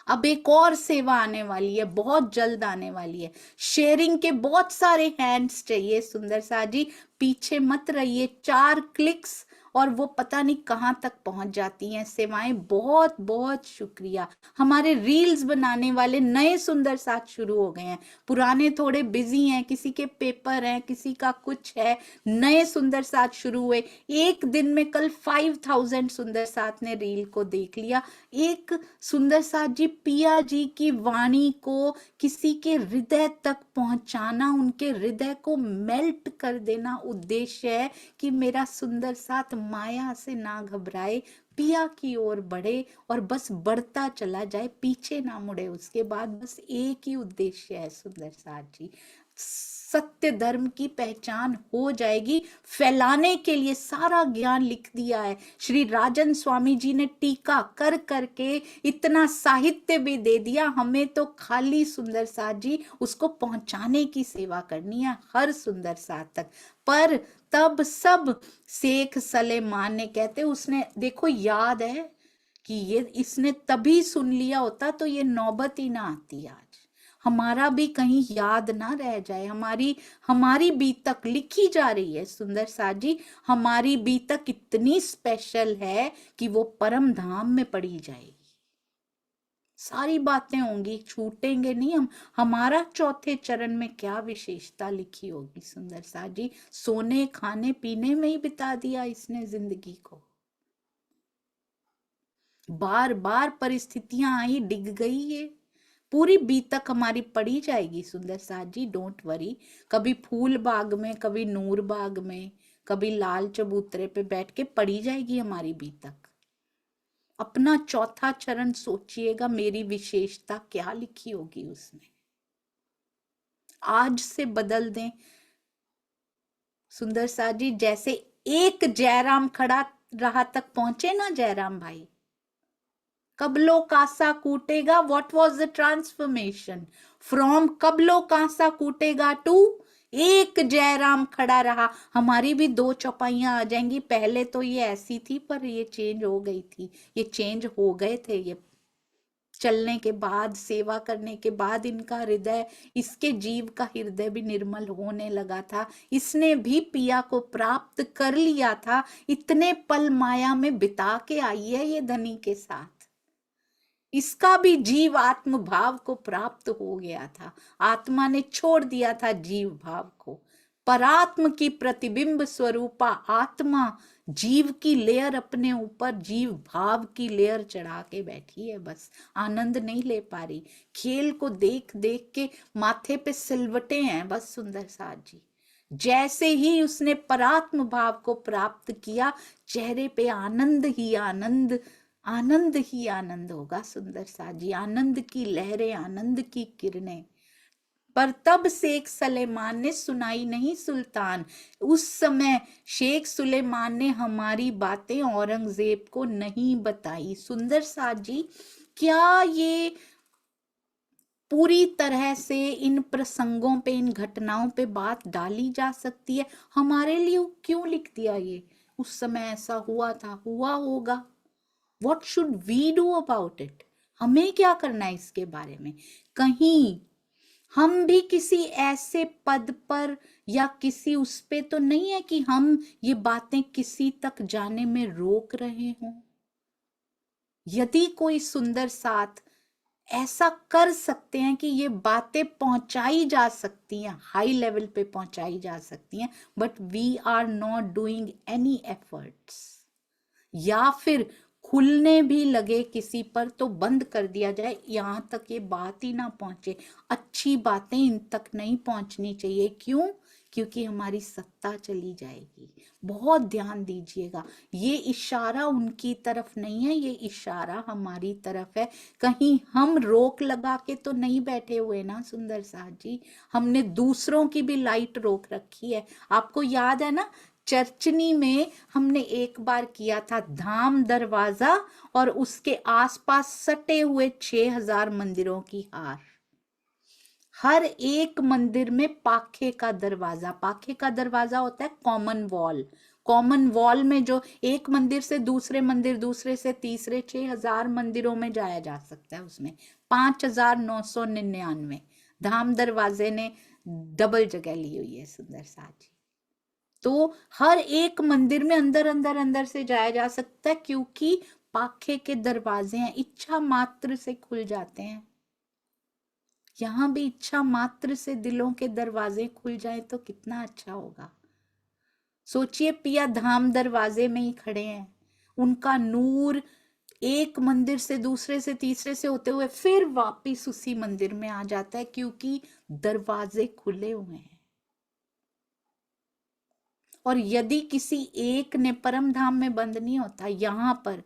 अब एक और सेवा आने वाली है, बहुत जल्द आने वाली है। शेयरिंग के बहुत सारे हैंड्स चाहिए सुंदर साथ जी, पीछे मत रहिए। 4 क्लिक्स और वो पता नहीं कहां तक पहुंच जाती हैं सेवाएं। बहुत बहुत शुक्रिया। हमारे रील्स बनाने वाले नए सुंदर साथ शुरू हो गए हैं, पुराने थोड़े बिजी हैं, किसी के पेपर हैं, किसी का कुछ है। नए सुंदर साथ शुरू हुए। एक दिन में कल 5000 सुंदर साथ ने रील को देख लिया। एक सुंदर साथ जी पिया जी की वाणी को किसी के हृदय तक पहुंचाना, उनके हृदय को मेल्ट कर देना उद्देश्य है कि मेरा सुंदर साथ माया से ना घबराए, पिया की ओर बढ़े और बस बढ़ता चला जाए, पीछे ना मुड़े। उसके बाद बस एक ही उद्देश्य है सुंदर साथ जी, सत्य धर्म की पहचान हो जाएगी। फैलाने के लिए सारा ज्ञान लिख दिया है। श्री राजन स्वामी जी ने टीका कर करके इतना साहित्य भी दे दिया। हमें तो खाली सुंदर साथ जी उसको पहुंचाने की सेवा करनी है हर सुंदर साथ तक। पर तब सब शेख सलेमान ने कहते उसने देखो याद है कि ये इसने तभी सुन लिया होता तो ये नौबत ही ना आती। आज हमारा भी कहीं याद ना रह जाए। हमारी बीतक लिखी जा रही है सुंदर साथ जी। हमारी बीतक इतनी स्पेशल है कि वो परम धाम में पड़ी जाएगी। सारी बातें होंगी, छूटेंगे नहीं हम। हमारा चौथे चरण में क्या विशेषता लिखी होगी सुंदर साथ जी। सोने खाने पीने में ही बिता दिया इसने जिंदगी को। बार बार परिस्थितियां आई, डिग गई। ये पूरी बीतक हमारी पड़ी जाएगी सुंदर साथ जी, डोंट वरी। कभी फूल बाग में, कभी नूर बाग में, कभी लाल चबूतरे पे बैठ के पड़ी जाएगी हमारी बीतक। अपना चौथा चरण सोचिएगा, मेरी विशेषता क्या लिखी होगी उसमें। आज से बदल दें सुंदर साथ जी। जैसे एक जयराम खड़ा रहा तक पहुंचे ना जयराम भाई, कबलो कासा कूटेगा, what was the transformation from कबलो कासा कूटेगा टू एक जयराम खड़ा रहा। हमारी भी दो चौपाइयां आ जाएंगी। पहले तो ये ऐसी थी पर ये चेंज हो गई थी, ये चेंज हो गए थे। ये चलने के बाद, सेवा करने के बाद इनका हृदय, इसके जीव का हृदय भी निर्मल होने लगा था। इसने भी पिया को प्राप्त कर लिया था। इतने पल माया में बिता के आई है ये धनी के साथ। इसका भी जीव आत्म भाव को प्राप्त हो गया था। आत्मा ने छोड़ दिया था जीव भाव को। परात्म की प्रतिबिंब स्वरूपा आत्मा जीव की लेयर अपने ऊपर, जीव भाव की लेयर चढ़ा के बैठी है। बस आनंद नहीं ले पा रही। खेल को देख देख के माथे पे सिलवटे हैं बस सुंदर साथ जी। जैसे ही उसने परात्म भाव को प्राप्त किया, चेहरे पे आनंद ही आनंद, आनंद ही आनंद होगा सुंदर साथ जी। आनंद की लहरें, आनंद की किरणें। पर तब शेख सलेमान ने सुनाई नहीं सुल्तान। उस समय शेख सुलेमान ने हमारी बातें औरंगजेब को नहीं बताई सुंदर साथ जी। क्या ये पूरी तरह से इन प्रसंगों पे, इन घटनाओं पे बात डाली जा सकती है? हमारे लिए क्यों लिख दिया ये? उस समय ऐसा हुआ था, हुआ होगा। What should we do about it? हमें क्या करना है इसके बारे में? कहीं हम भी किसी ऐसे पद पर या किसी उस पे तो नहीं है कि हम ये बातें किसी तक जाने में रोक रहे हों। यदि कोई सुंदर साथ ऐसा कर सकते हैं कि ये बातें पहुंचाई जा सकती हैं, हाई लेवल पे पहुंचाई जा सकती हैं, but we are not doing any efforts, या फिर खुलने भी लगे किसी पर तो बंद कर दिया जाए, यहां तक ये बात ही ना पहुंचे। अच्छी बातें इन तक नहीं पहुंचनी चाहिए। क्यों? क्योंकि हमारी सत्ता चली जाएगी। बहुत ध्यान दीजिएगा, ये इशारा उनकी तरफ नहीं है, ये इशारा हमारी तरफ है। कहीं हम रोक लगा के तो नहीं बैठे हुए ना सुंदर साथ जी। हमने दूसरों की भी लाइट रोक रखी है। आपको याद है ना, चर्चनी में हमने एक बार किया था धाम दरवाजा और उसके आसपास सटे हुए 6000 मंदिरों की हार। हर एक मंदिर में पाखे का दरवाजा, पाखे का दरवाजा होता है कॉमन वॉल। कॉमन वॉल में जो एक मंदिर से दूसरे मंदिर, दूसरे से तीसरे, 6000 मंदिरों में जाया जा सकता है। उसमें 5999 धाम दरवाजे ने डबल जगह ली हुई है सुंदर साथ जी। तो हर एक मंदिर में अंदर अंदर अंदर से जाया जा सकता है, क्योंकि पाखे के दरवाजे हैं, इच्छा मात्र से खुल जाते हैं। यहां भी इच्छा मात्र से दिलों के दरवाजे खुल जाए तो कितना अच्छा होगा। सोचिए, पिया धाम दरवाजे में ही खड़े हैं, उनका नूर एक मंदिर से दूसरे से तीसरे से होते हुए फिर वापिस उसी मंदिर में आ जाता है, क्योंकि दरवाजे खुले हुए हैं। और यदि किसी एक ने, परम धाम में बंद नहीं होता, यहाँ पर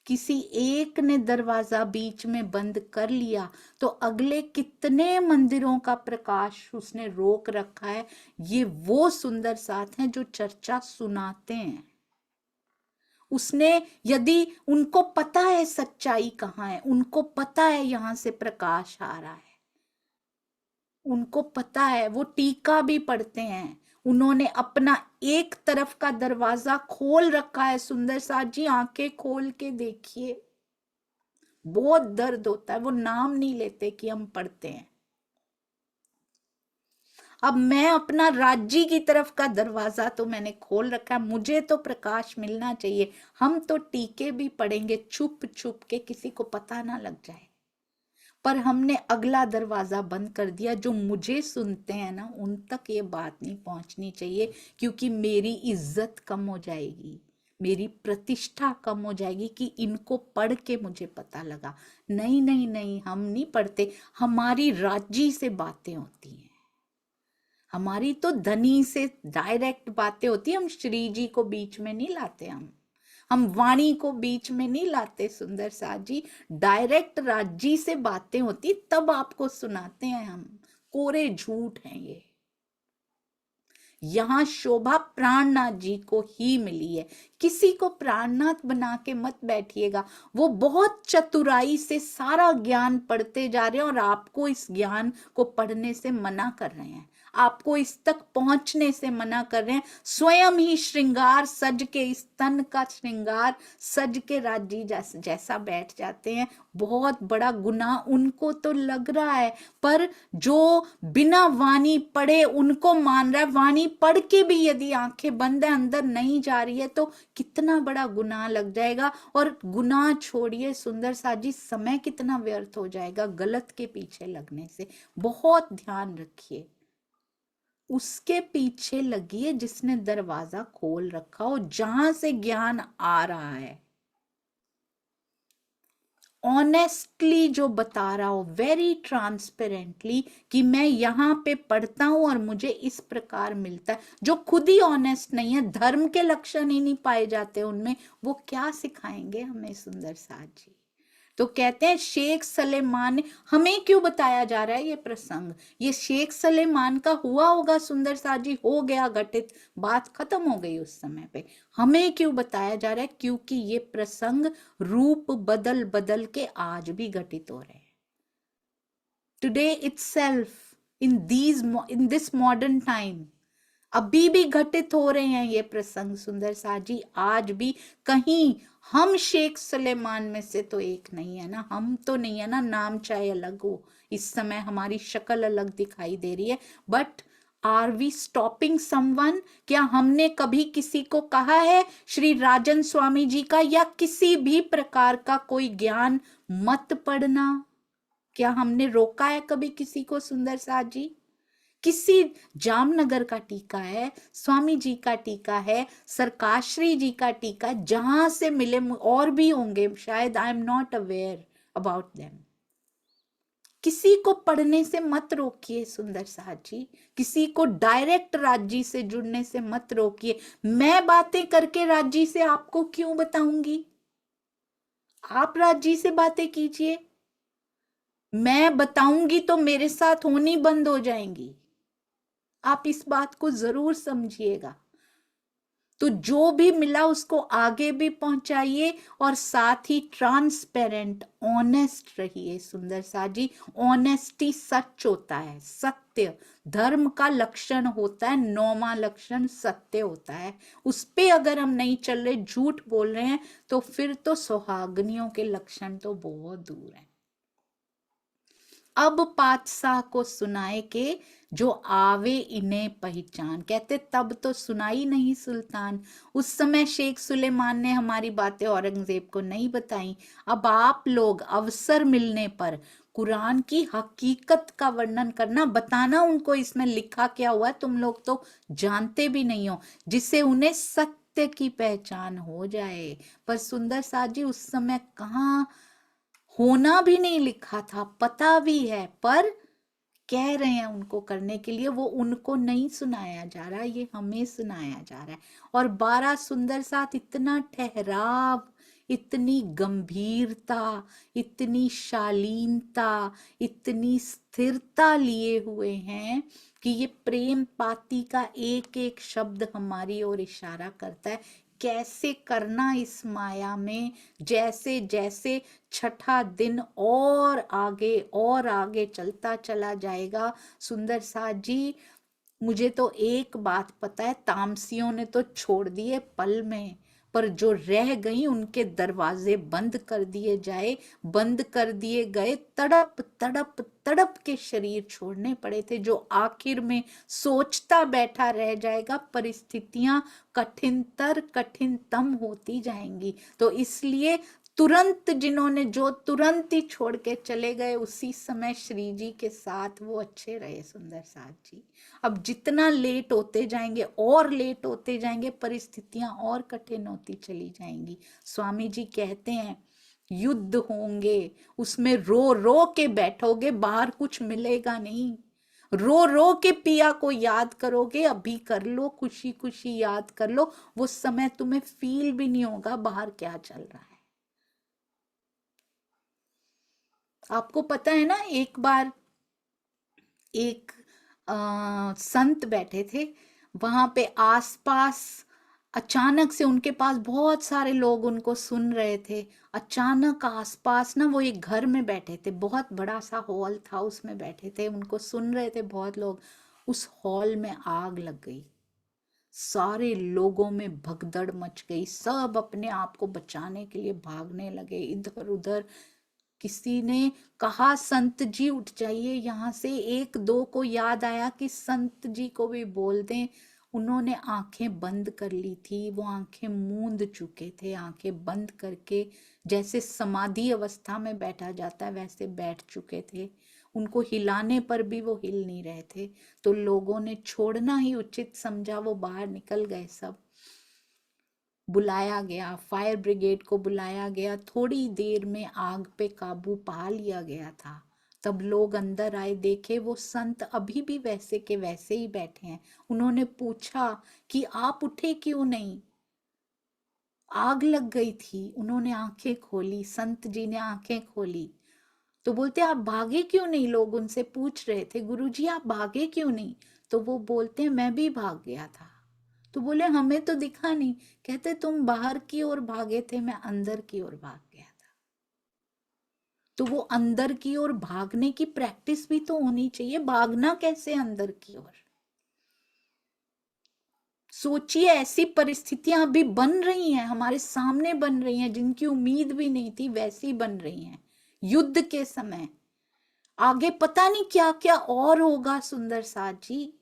किसी एक ने दरवाजा बीच में बंद कर लिया तो अगले कितने मंदिरों का प्रकाश उसने रोक रखा है। ये वो सुंदर साथ हैं जो चर्चा सुनाते हैं। उसने, यदि उनको पता है सच्चाई कहाँ है, उनको पता है यहां से प्रकाश आ रहा है, उनको पता है, वो टीका भी पढ़ते हैं, उन्होंने अपना एक तरफ का दरवाजा खोल रखा है। सुंदर साथ जी आंखें खोल के देखिए, बहुत दर्द होता है, वो नाम नहीं लेते कि हम पढ़ते हैं। अब मैं अपना राज्य की तरफ का दरवाजा तो मैंने खोल रखा है, मुझे तो प्रकाश मिलना चाहिए। हम तो टीके भी पढ़ेंगे छुप छुप के, किसी को पता ना लग जाए, पर हमने अगला दरवाजा बंद कर दिया। जो मुझे सुनते हैं ना, उन तक ये बात नहीं पहुंचनी चाहिए, क्योंकि मेरी इज्जत कम हो जाएगी, मेरी प्रतिष्ठा कम हो जाएगी कि इनको पढ़ के मुझे पता लगा। नहीं नहीं नहीं, हम नहीं पढ़ते, हमारी राज्य से बातें होती हैं, हमारी तो धनी से डायरेक्ट बातें होती है। हम श्री जी को बीच में नहीं लाते, हम वाणी को बीच में नहीं लाते। सुंदर साथ जी डायरेक्ट राज्य से बातें होती तब आपको सुनाते हैं हम, कोरे झूठ हैं ये। यहां शोभा प्राणनाथ जी को ही मिली है, किसी को प्राणनाथ बना के मत बैठिएगा। वो बहुत चतुराई से सारा ज्ञान पढ़ते जा रहे हैं और आपको इस ज्ञान को पढ़ने से मना कर रहे हैं, आपको इस तक पहुंचने से मना कर रहे हैं। स्वयं ही श्रृंगार सज के, इस तन का श्रृंगार सज के राज्य जैसा बैठ जाते हैं। बहुत बड़ा गुनाह उनको तो लग रहा है, पर जो बिना वाणी पढ़े उनको मान रहा है। वाणी पढ़ के भी यदि आंखें बंद है, अंदर नहीं जा रही है, तो कितना बड़ा गुनाह लग जाएगा। और गुनाह छोड़िए सुंदर साथ जी, समय कितना व्यर्थ हो जाएगा गलत के पीछे लगने से। बहुत ध्यान रखिए, उसके पीछे लगिए जिसने दरवाजा खोल रखा हो, जहां से ज्ञान आ रहा है, ऑनेस्टली जो बता रहा हो, वेरी ट्रांसपेरेंटली कि मैं यहाँ पे पढ़ता हूं और मुझे इस प्रकार मिलता है। जो खुद ही ऑनेस्ट नहीं है, धर्म के लक्षण ही नहीं पाए जाते उनमें, वो क्या सिखाएंगे हमें सुंदर साथ जी। तो कहते हैं शेख सलेमान ने, हमें क्यों बताया जा रहा है ये प्रसंग, ये शेख सलेमान का हुआ होगा सुंदर साथ जी, हो गया घटित, बात खत्म हो गई उस समय पे। हमें क्यों बताया जा रहा है, क्योंकि ये प्रसंग रूप बदल बदल के आज भी घटित हो रहे हैं। Today itself, in this modern time, अभी भी घटित हो रहे हैं ये प्रसंग सुंदर साथ जी, आज भी। कहीं हम शेख सलेमान में से तो एक नहीं है ना, हम तो नहीं है ना, नाम चाहे अलग हो, इस समय हमारी शक्ल अलग दिखाई दे रही है, but are we stopping someone? क्या हमने कभी किसी को कहा है श्री राजन स्वामी जी का या किसी भी प्रकार का कोई ज्ञान मत पढ़ना? क्या हमने रोका है कभी किसी को सुंदर साथ जी? किसी जामनगर का टीका है, स्वामी जी का टीका है, सरकाश्री जी का टीका, जहां से मिले, और भी होंगे शायद, I am not aware about them. किसी को पढ़ने से मत रोकिए सुंदर साथ जी, किसी को डायरेक्ट राज्य से जुड़ने से मत रोकिए। मैं बातें करके राज्य से आपको क्यों बताऊंगी? आप राज्य से बातें कीजिए, मैं बताऊंगी तो मेरे साथ होनी बंद हो जाएंगी। आप इस बात को जरूर समझिएगा। तो जो भी मिला उसको आगे भी पहुंचाइए और साथ ही ट्रांसपेरेंट, ऑनेस्ट रहिए सुंदर साथ जी। ऑनेस्टी सच होता है, सत्य धर्म का लक्षण होता है, 9वां लक्षण सत्य होता है। उस पे अगर हम नहीं चल रहे, झूठ बोल रहे हैं, तो फिर तो सुहागनियों के लक्षण तो बहुत दूर है। अब पातशाह को सुनाए के जो आवे इन्हें पहचान, कहते तब तो सुनाई नहीं सुल्तान। उस समय शेख सुलेमान ने हमारी बातें औरंगजेब को नहीं बताई। अब आप लोग अवसर मिलने पर कुरान की हकीकत का वर्णन करना, बताना उनको इसमें लिखा क्या हुआ है, तुम लोग तो जानते भी नहीं हो, जिससे उन्हें सत्य की पहचान हो जाए। पर सुंदर साथ जी उस समय कहाँ, होना भी नहीं लिखा था, पता भी है, पर कह रहे हैं उनको करने के लिए, वो उनको नहीं सुनाया जा रहा, ये हमें सुनाया जा रहा है। और 12 सुंदर साथ, इतना ठहराव, इतनी गंभीरता, इतनी शालीनता, इतनी स्थिरता लिए हुए हैं कि ये प्रेम पाती का एक एक शब्द हमारी ओर इशारा करता है कैसे करना इस माया में। जैसे जैसे छठा दिन और आगे चलता चला जाएगा। सुंदर साथ जी, मुझे तो एक बात पता है, तामसियों ने तो छोड़ दिए पल में, पर जो रह गई उनके दरवाजे बंद कर दिए गए। तड़प तड़प तड़प के शरीर छोड़ने पड़े थे। जो आखिर में सोचता बैठा रह जाएगा, परिस्थितियां कठिनतम होती जाएंगी। तो इसलिए तुरंत ही छोड़ के चले गए, उसी समय श्री जी के साथ वो अच्छे रहे सुंदर साथ जी। अब जितना लेट होते जाएंगे, परिस्थितियां और कठिन होती चली जाएंगी। स्वामी जी कहते हैं युद्ध होंगे, उसमें रो रो के बैठोगे, बाहर कुछ मिलेगा नहीं। रो रो के पिया को याद करोगे, अभी कर लो, खुशी खुशी याद कर लो, वो समय तुम्हें फील भी नहीं होगा बाहर क्या चल रहा है। आपको पता है ना, एक बार एक संत बैठे थे, वहां पे आसपास अचानक से उनके पास बहुत सारे लोग उनको सुन रहे थे। अचानक आसपास ना, वो एक घर में बैठे थे, बहुत बड़ा सा हॉल था, उसमें बैठे थे, उनको सुन रहे थे बहुत लोग। उस हॉल में आग लग गई, सारे लोगों में भगदड़ मच गई, सब अपने आप को बचाने के लिए भागने लगे इधर उधर। किसी ने कहा संत जी उठ जाइए यहाँ से। एक दो को याद आया कि संत जी को भी बोल दें। उन्होंने आंखें बंद कर ली थी, वो आंखें मूंद चुके थे, आंखें बंद करके जैसे समाधि अवस्था में बैठा जाता है वैसे बैठ चुके थे। उनको हिलाने पर भी वो हिल नहीं रहे थे। तो लोगों ने छोड़ना ही उचित समझा, वो बाहर निकल गए सब। बुलाया गया, फायर ब्रिगेड को बुलाया गया, थोड़ी देर में आग पे काबू पा लिया गया था। तब लोग अंदर आए, देखे वो संत अभी भी वैसे के वैसे ही बैठे हैं। उन्होंने पूछा कि आप उठे क्यों नहीं, आग लग गई थी। उन्होंने आंखें खोली, संत जी ने आंखें खोली तो बोलते आप भागे क्यों नहीं। लोग उनसे पूछ रहे थे गुरुजी आप भागे क्यों नहीं, तो वो बोलते हैं मैं भी भाग गया था। तो बोले हमें तो दिखा नहीं। कहते तुम बाहर की ओर भागे थे, मैं अंदर की ओर भाग गया था। तो वो अंदर की ओर भागने की प्रैक्टिस भी तो होनी चाहिए। भागना कैसे अंदर की ओर? सोचिए, ऐसी परिस्थितियां अभी बन रही हैं, हमारे सामने बन रही हैं, जिनकी उम्मीद भी नहीं थी वैसी बन रही हैं। युद्ध के समय आगे पता नहीं क्या क्या और होगा सुंदर साथ जी।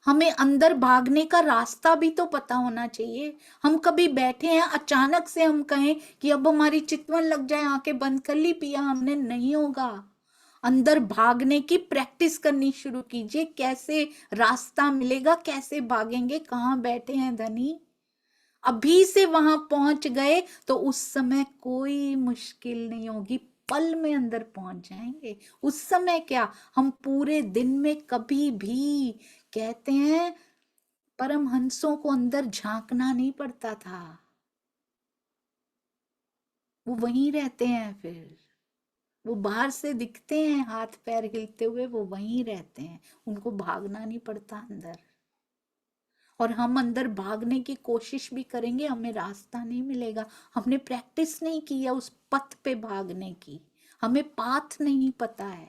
हमें अंदर भागने का रास्ता भी तो पता होना चाहिए। हम कभी बैठे हैं, अचानक से हम कहें कि अब हमारी चितवन लग जाए, आंखें बंद कर ली, पिया हमने, नहीं होगा। अंदर भागने की प्रैक्टिस करनी शुरू कीजिए। कैसे रास्ता मिलेगा, कैसे भागेंगे, कहाँ बैठे हैं धनी, अभी से वहां पहुंच गए तो उस समय कोई मुश्किल नहीं होगी, पल में अंदर पहुंच जाएंगे। उस समय क्या, हम पूरे दिन में कभी भी, कहते हैं परमहंसों को अंदर झांकना नहीं पड़ता था, वो वहीं रहते हैं। फिर वो बाहर से दिखते हैं हाथ पैर हिलते हुए, वो वहीं रहते हैं, उनको भागना नहीं पड़ता अंदर। और हम अंदर भागने की कोशिश भी करेंगे, हमें रास्ता नहीं मिलेगा। हमने प्रैक्टिस नहीं की है उस पथ पे भागने की, हमें पाथ नहीं पता है।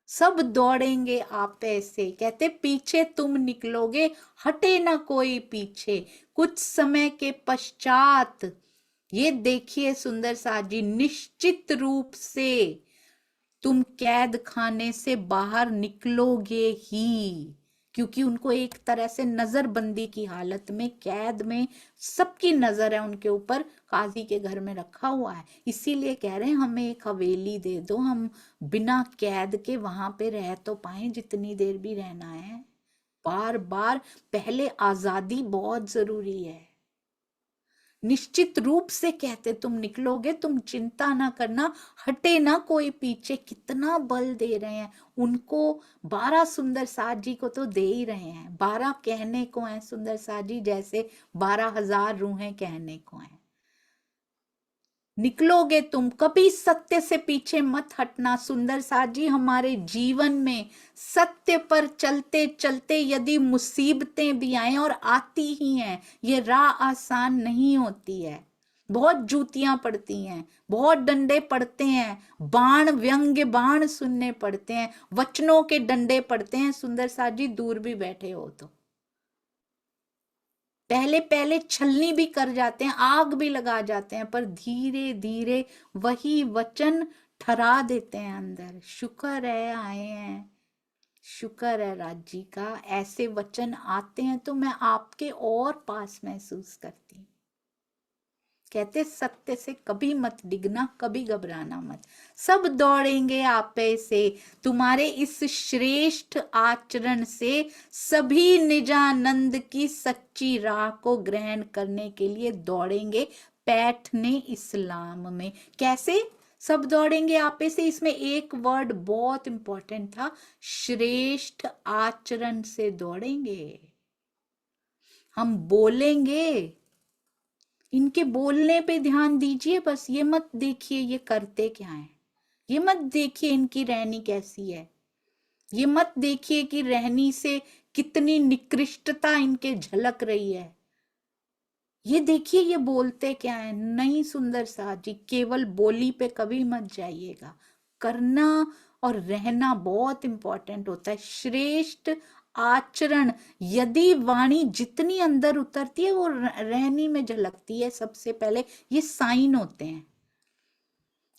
सब दौड़ेंगे आप ऐसे, कहते पीछे तुम निकलोगे, हटे ना कोई पीछे। कुछ समय के पश्चात, ये देखिए सुंदर साथ जी, निश्चित रूप से तुम कैद खाने से बाहर निकलोगे ही। क्योंकि उनको एक तरह से नजरबंदी की हालत में, कैद में, सबकी नजर है उनके ऊपर, काजी के घर में रखा हुआ है। इसीलिए कह रहे हैं हमें एक हवेली दे दो, हम बिना कैद के वहां पे रह तो पाए, जितनी देर भी रहना है। बार बार पहले आजादी बहुत जरूरी है। निश्चित रूप से कहते तुम निकलोगे, तुम चिंता ना करना, हटे ना कोई पीछे। कितना बल दे रहे हैं उनको। 12 सुंदर साथ जी को तो दे ही रहे हैं, 12 कहने को हैं सुंदर साथ जी, जैसे 12,000 रूहें कहने को हैं। निकलोगे तुम, कभी सत्य से पीछे मत हटना सुंदर साथ जी। हमारे जीवन में सत्य पर चलते चलते यदि मुसीबतें भी आए, और आती ही हैं, ये राह आसान नहीं होती है, बहुत जूतियां पड़ती हैं, बहुत डंडे पड़ते हैं, बाण व्यंग्य बाण सुनने पड़ते हैं, वचनों के डंडे पड़ते हैं सुंदर साथ जी, दूर भी बैठे हो तो। पहले पहले छलनी भी कर जाते हैं, आग भी लगा जाते हैं, पर धीरे धीरे वही वचन ठहरा देते हैं अंदर। शुक्र है आए हैं, शुक्र है राज जी का, ऐसे वचन आते हैं तो मैं आपके और पास महसूस करती हूँ। कहते सत्य से कभी मत डिगना, कभी घबराना मत, सब दौड़ेंगे आपे से, तुम्हारे इस श्रेष्ठ आचरण से सभी निजानंद की सच्ची राह को ग्रहण करने के लिए दौड़ेंगे पैठने इस्लाम में। कैसे सब दौड़ेंगे आपे से? इसमें एक वर्ड बहुत इंपॉर्टेंट था, श्रेष्ठ आचरण से दौड़ेंगे। हम बोलेंगे, इनके बोलने पे ध्यान दीजिए, बस ये मत देखिए ये करते क्या है, ये मत देखिए इनकी रहनी कैसी है, ये मत देखिए कि रहनी से कितनी निकृष्टता इनके झलक रही है, ये देखिए ये बोलते क्या है। नहीं सुंदर साथ जी, केवल बोली पे कभी मत जाइएगा, करना और रहना बहुत इंपॉर्टेंट होता है। श्रेष्ठ आचरण, यदि वाणी जितनी अंदर उतरती है वो रहनी में झलकती है। सबसे पहले ये साइन होते हैं,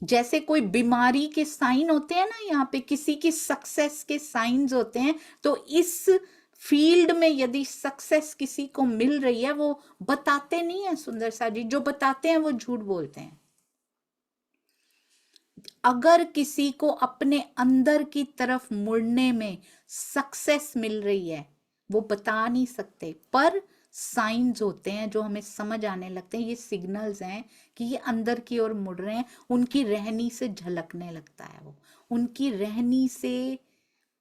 जैसे कोई बीमारी के साइन होते हैं ना, यहाँ पे किसी की सक्सेस के साइंस होते हैं, तो इस फील्ड में यदि सक्सेस किसी को मिल रही है, वो बताते नहीं है सुंदर सा जी, जो बताते हैं वो झूठ बोलते हैं। अगर किसी को अपने अंदर की तरफ मुड़ने में सक्सेस मिल रही है, वो बता नहीं सकते, पर साइंस होते हैं जो हमें समझ आने लगते हैं, ये सिग्नल्स हैं कि ये अंदर की ओर मुड़ रहे हैं। उनकी रहनी से झलकने लगता है, वो उनकी रहनी से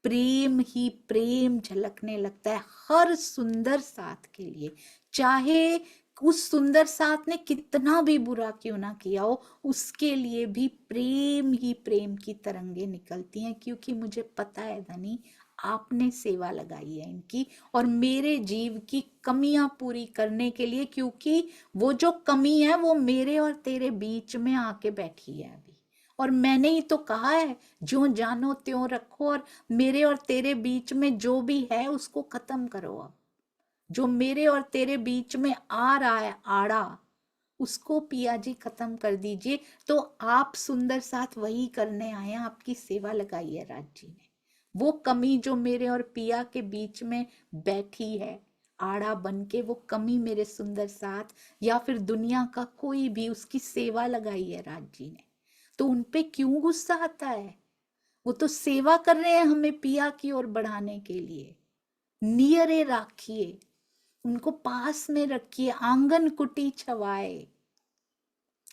प्रेम ही प्रेम झलकने लगता है हर सुंदर साथ के लिए। चाहे उस सुंदर साथ ने कितना भी बुरा क्यों ना किया हो, उसके लिए भी प्रेम ही प्रेम की तरंगे निकलती हैं, क्योंकि मुझे पता है धनी आपने सेवा लगाई है इनकी, और मेरे जीव की कमियां पूरी करने के लिए, क्योंकि वो जो कमी है वो मेरे और तेरे बीच में आके बैठी है अभी। और मैंने ही तो कहा है, जो जानो त्यों रखो, और मेरे और तेरे बीच में जो भी है उसको खत्म करो। अब जो मेरे और तेरे बीच में आ रहा है आड़ा, उसको पिया जी खत्म कर दीजिए। तो आप सुंदर साथ वही करने आए हैं, आपकी सेवा लगाई है राज जी ने। वो कमी जो मेरे और पिया के बीच में बैठी है आड़ा बन के, वो कमी मेरे सुंदर साथ या फिर दुनिया का कोई भी, उसकी सेवा लगाई है राज जी ने। तो उनपे क्यों गुस्सा आता है? वो तो सेवा कर रहे हैं हमें पिया की ओर बढ़ाने के लिए। नियरे राखिए, उनको पास में रखिए, आंगन कुटी छवाए,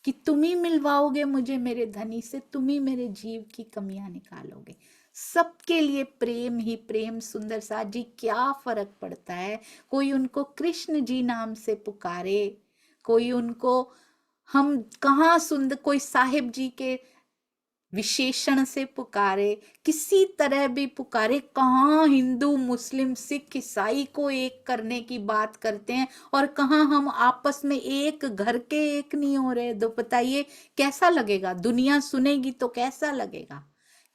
कि तुम ही मिलवाओगे मुझे मेरे धनी से, तुम ही मेरे जीव की कमियां निकालोगे। सबके लिए प्रेम ही प्रेम। सुंदर साथ जी, क्या फर्क पड़ता है, कोई उनको कृष्ण जी नाम से पुकारे, कोई उनको हम कहाँ सुंदर, कोई साहिब जी के विशेषण से पुकारे, किसी तरह भी पुकारे, कहाँ हिंदू मुस्लिम सिख ईसाई को एक करने की बात करते हैं, और कहाँ हम आपस में एक घर के एक नहीं हो रहे। तो बताइए कैसा लगेगा? दुनिया सुनेगी तो कैसा लगेगा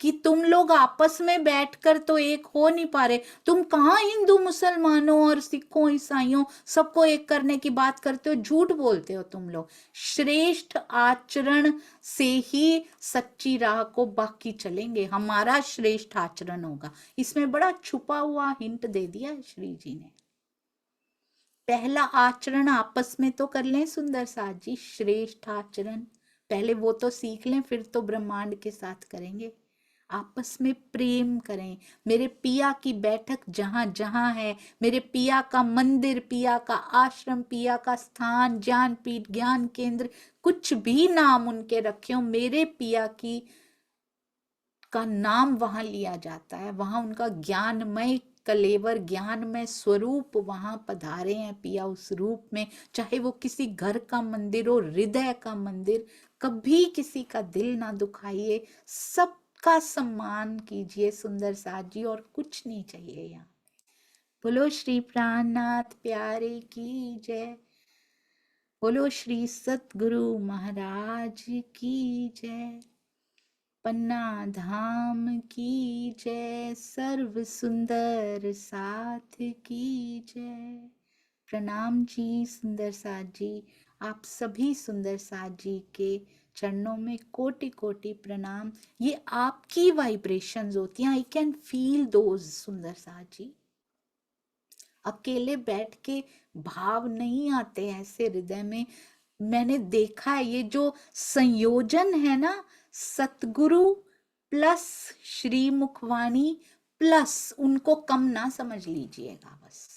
कि तुम लोग आपस में बैठकर तो एक हो नहीं पा रहे। तुम कहाँ हिंदू मुसलमानों और सिखों ईसाइयों सबको एक करने की बात करते हो, झूठ बोलते हो तुम लोग। श्रेष्ठ आचरण से ही सच्ची राह को बाकी चलेंगे, हमारा श्रेष्ठ आचरण होगा। इसमें बड़ा छुपा हुआ हिंट दे दिया है श्री जी ने। पहला आचरण आपस में तो कर लें सुंदर साथ जी, श्रेष्ठ आचरण पहले वो तो सीख लें, फिर तो ब्रह्मांड के साथ करेंगे। आपस में प्रेम करें। मेरे पिया की बैठक जहां जहां है, मेरे पिया का मंदिर, पिया का आश्रम, पिया का स्थान, ज्ञानपीठ, ज्ञान केंद्र, कुछ भी नाम उनके रखे हो, मेरे पिया की का नाम वहां लिया जाता है। वहां उनका ज्ञानमय कलेवर, ज्ञानमय स्वरूप वहां पधारे हैं पिया उस रूप में। चाहे वो किसी घर का मंदिर हो, हृदय का मंदिर, कभी किसी का दिल ना दुखाइए, सबका सम्मान कीजिए सुंदर साथ जी, और कुछ नहीं चाहिए यहाँ। बोलो श्री प्राणनाथ प्यारे की जय। बोलो श्री सतगुरु महाराज की जय। पन्ना धाम की जय। सर्व सुंदर साथ की जय। प्रणाम जी सुंदर साथ जी। आप सभी सुंदर साथ जी के चरणों में कोटि कोटि प्रणाम। ये आपकी वाइब्रेशंस होती हैं, आई कैन फील दोज सुंदर साथ जी। अकेले बैठ के भाव नहीं आते ऐसे हृदय में। मैंने देखा है ये जो संयोजन है ना, सतगुरु प्लस श्री मुखवाणी प्लस, उनको कम ना समझ लीजिएगा बस,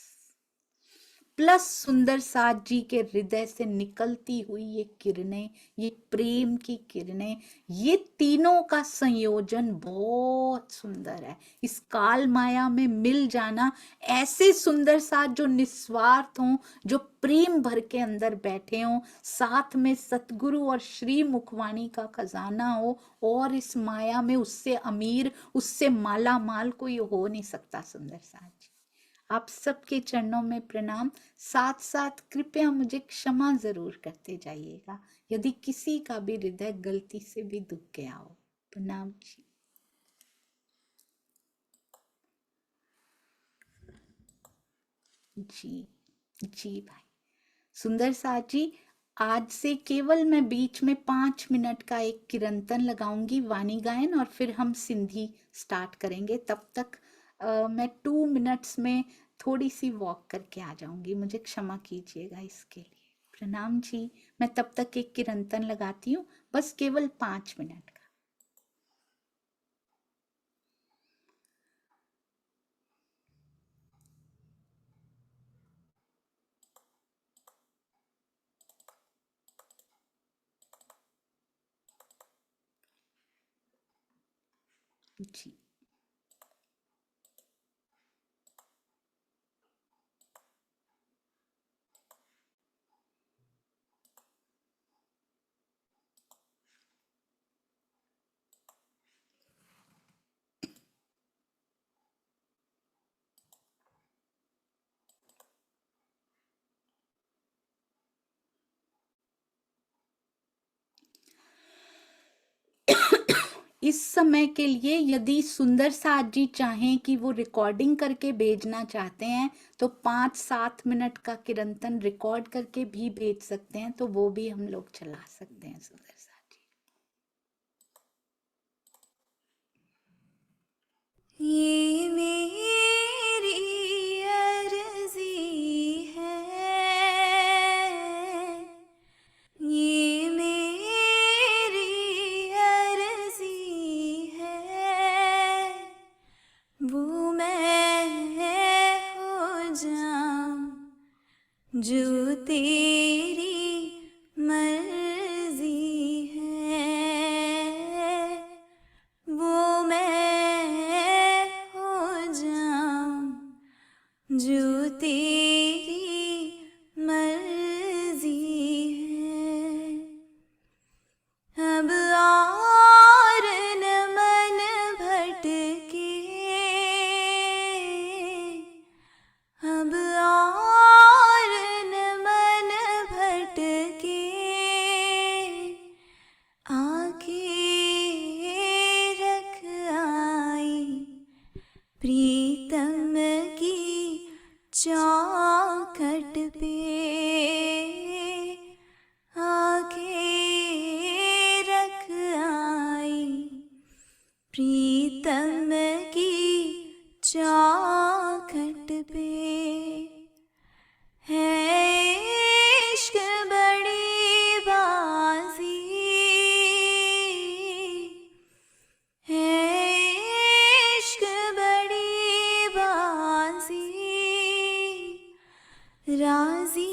प्लस सुंदर साथ जी के हृदय से निकलती हुई ये किरणें, ये प्रेम की किरणें, ये तीनों का संयोजन बहुत सुंदर है। इस काल माया में मिल जाना, ऐसे सुंदर साथ जो निस्वार्थ हों, जो प्रेम भर के अंदर बैठे हों, साथ में सतगुरु और श्री मुखवाणी का खजाना हो, और इस माया में उससे अमीर, उससे माला माल कोई हो नहीं सकता सुंदर साथ जी। आप सबके चरणों में प्रणाम। साथ साथ कृपया मुझे क्षमा जरूर करते जाइएगा यदि किसी का भी हृदय गलती से भी दुख गया हो। प्रणाम जी। जी जी भाई सुंदर साथ जी, आज से केवल मैं बीच में 5 मिनट का एक कीर्तन लगाऊंगी, वाणी गायन, और फिर हम सिंधी स्टार्ट करेंगे। तब तक मैं 2 मिनट्स में थोड़ी सी वॉक करके आ जाऊंगी, मुझे क्षमा कीजिएगा इसके लिए। प्रणाम जी। मैं तब तक एक कीर्तन लगाती हूँ, बस केवल 5 मिनट का। जी इस समय के लिए यदि सुंदर साथ जी चाहें कि वो रिकॉर्डिंग करके भेजना चाहते हैं तो 5-7 मिनट का कीर्तन रिकॉर्ड करके भी भेज सकते हैं, तो वो भी हम लोग चला सकते हैं सुंदर साथ जी। ये मेरी अर्जी है, ये मेरी अर्जी है, वो मैं हो जाऊं जो तेरी मर्जी है, वो मैं हो जाऊं जो तेरी मर्जी है। अब और न मन भटके, अब और न मन भटके, आके रख आई प्रीतम की चौखट पे, आके रख आई प्रीतम की चौखट पे। है इश्क बड़ी बाजी, है राजी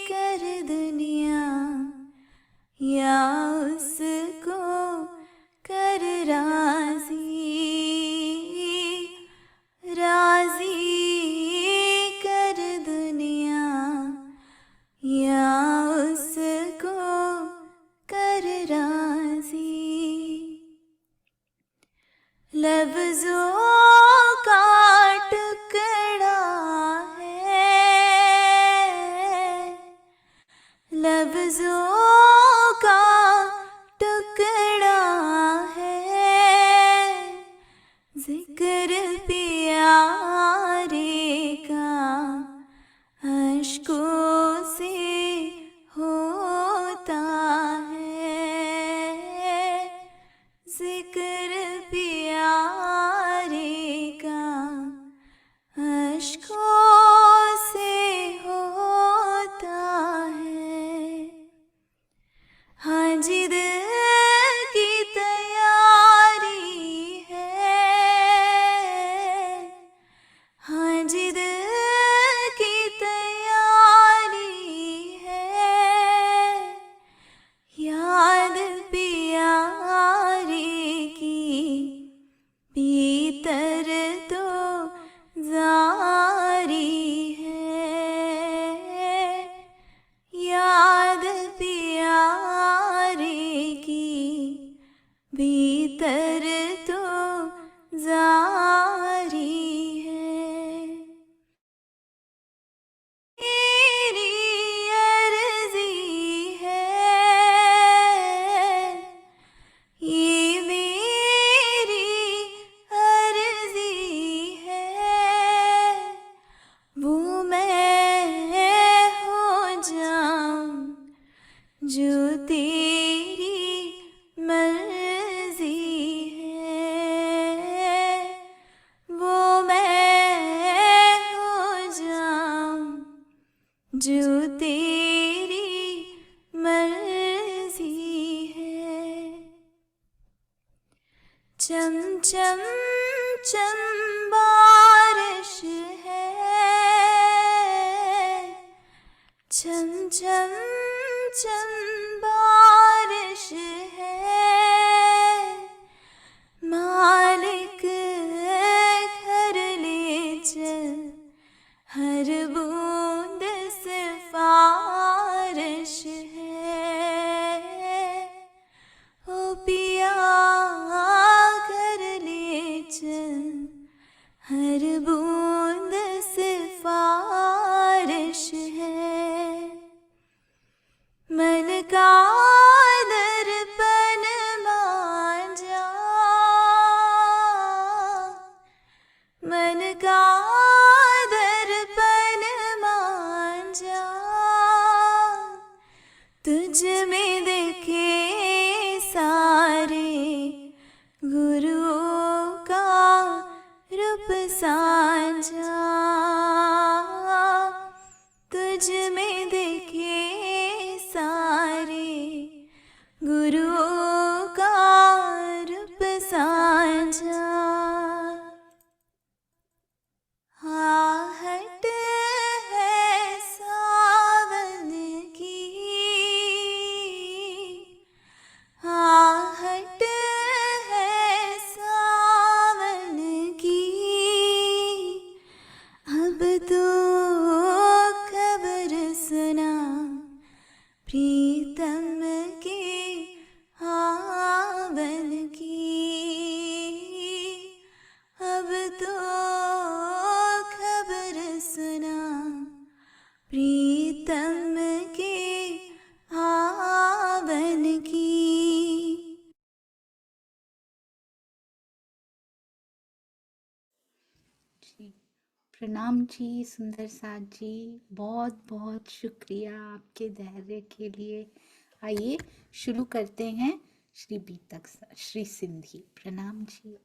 कर दुनिया या उसको कर राजी, राजी कर दुनिया या उसको कर राजी। लफ्जों का टुकड़ा है, लफ्जों का टुकड़ा है, जिक्र प्यारे का अश्कों से होता है, जिक्र प्यारे का अश्कों से होता है। हाँ जिद की तैयारी है, हाँ जिद की तैयारी है, याद प्यारे की भीतर तो जारी है, याद प्यारे की भीतर तो जारी है। मेरी अर्जी है, ये मेरी अर्जी है, वो मैं हो जाऊं जो तेरी मर्जी है, वो मैं हो जाऊं जो तेरी मर्जी है। चम चम चम बारिश है, चम चम चम बारिश है, मालिक घर ले चल हर बूंद सिफारिश है, ओ पिया घर ले चल हर बूंद सिफारिश है। मन का दर्पण मांझा, मन का दर्पण मांझा, तुझ में देखे सारे गुरुओं का रूप साझा, तुझ में देखे सारे गुरुओं का रूप साझा। आहट है सावन की, आहट है सावन की, अब तो खबर सुना प्रीतम के आवन की, अब तो खबर सुना प्रीतम के आवन की। जी प्रणाम जी सुंदर साथ जी, बहुत बहुत शुक्रिया आपके धैर्य के लिए। आइए शुरू करते हैं श्री बीतक श्री सिंधी। प्रणाम जी।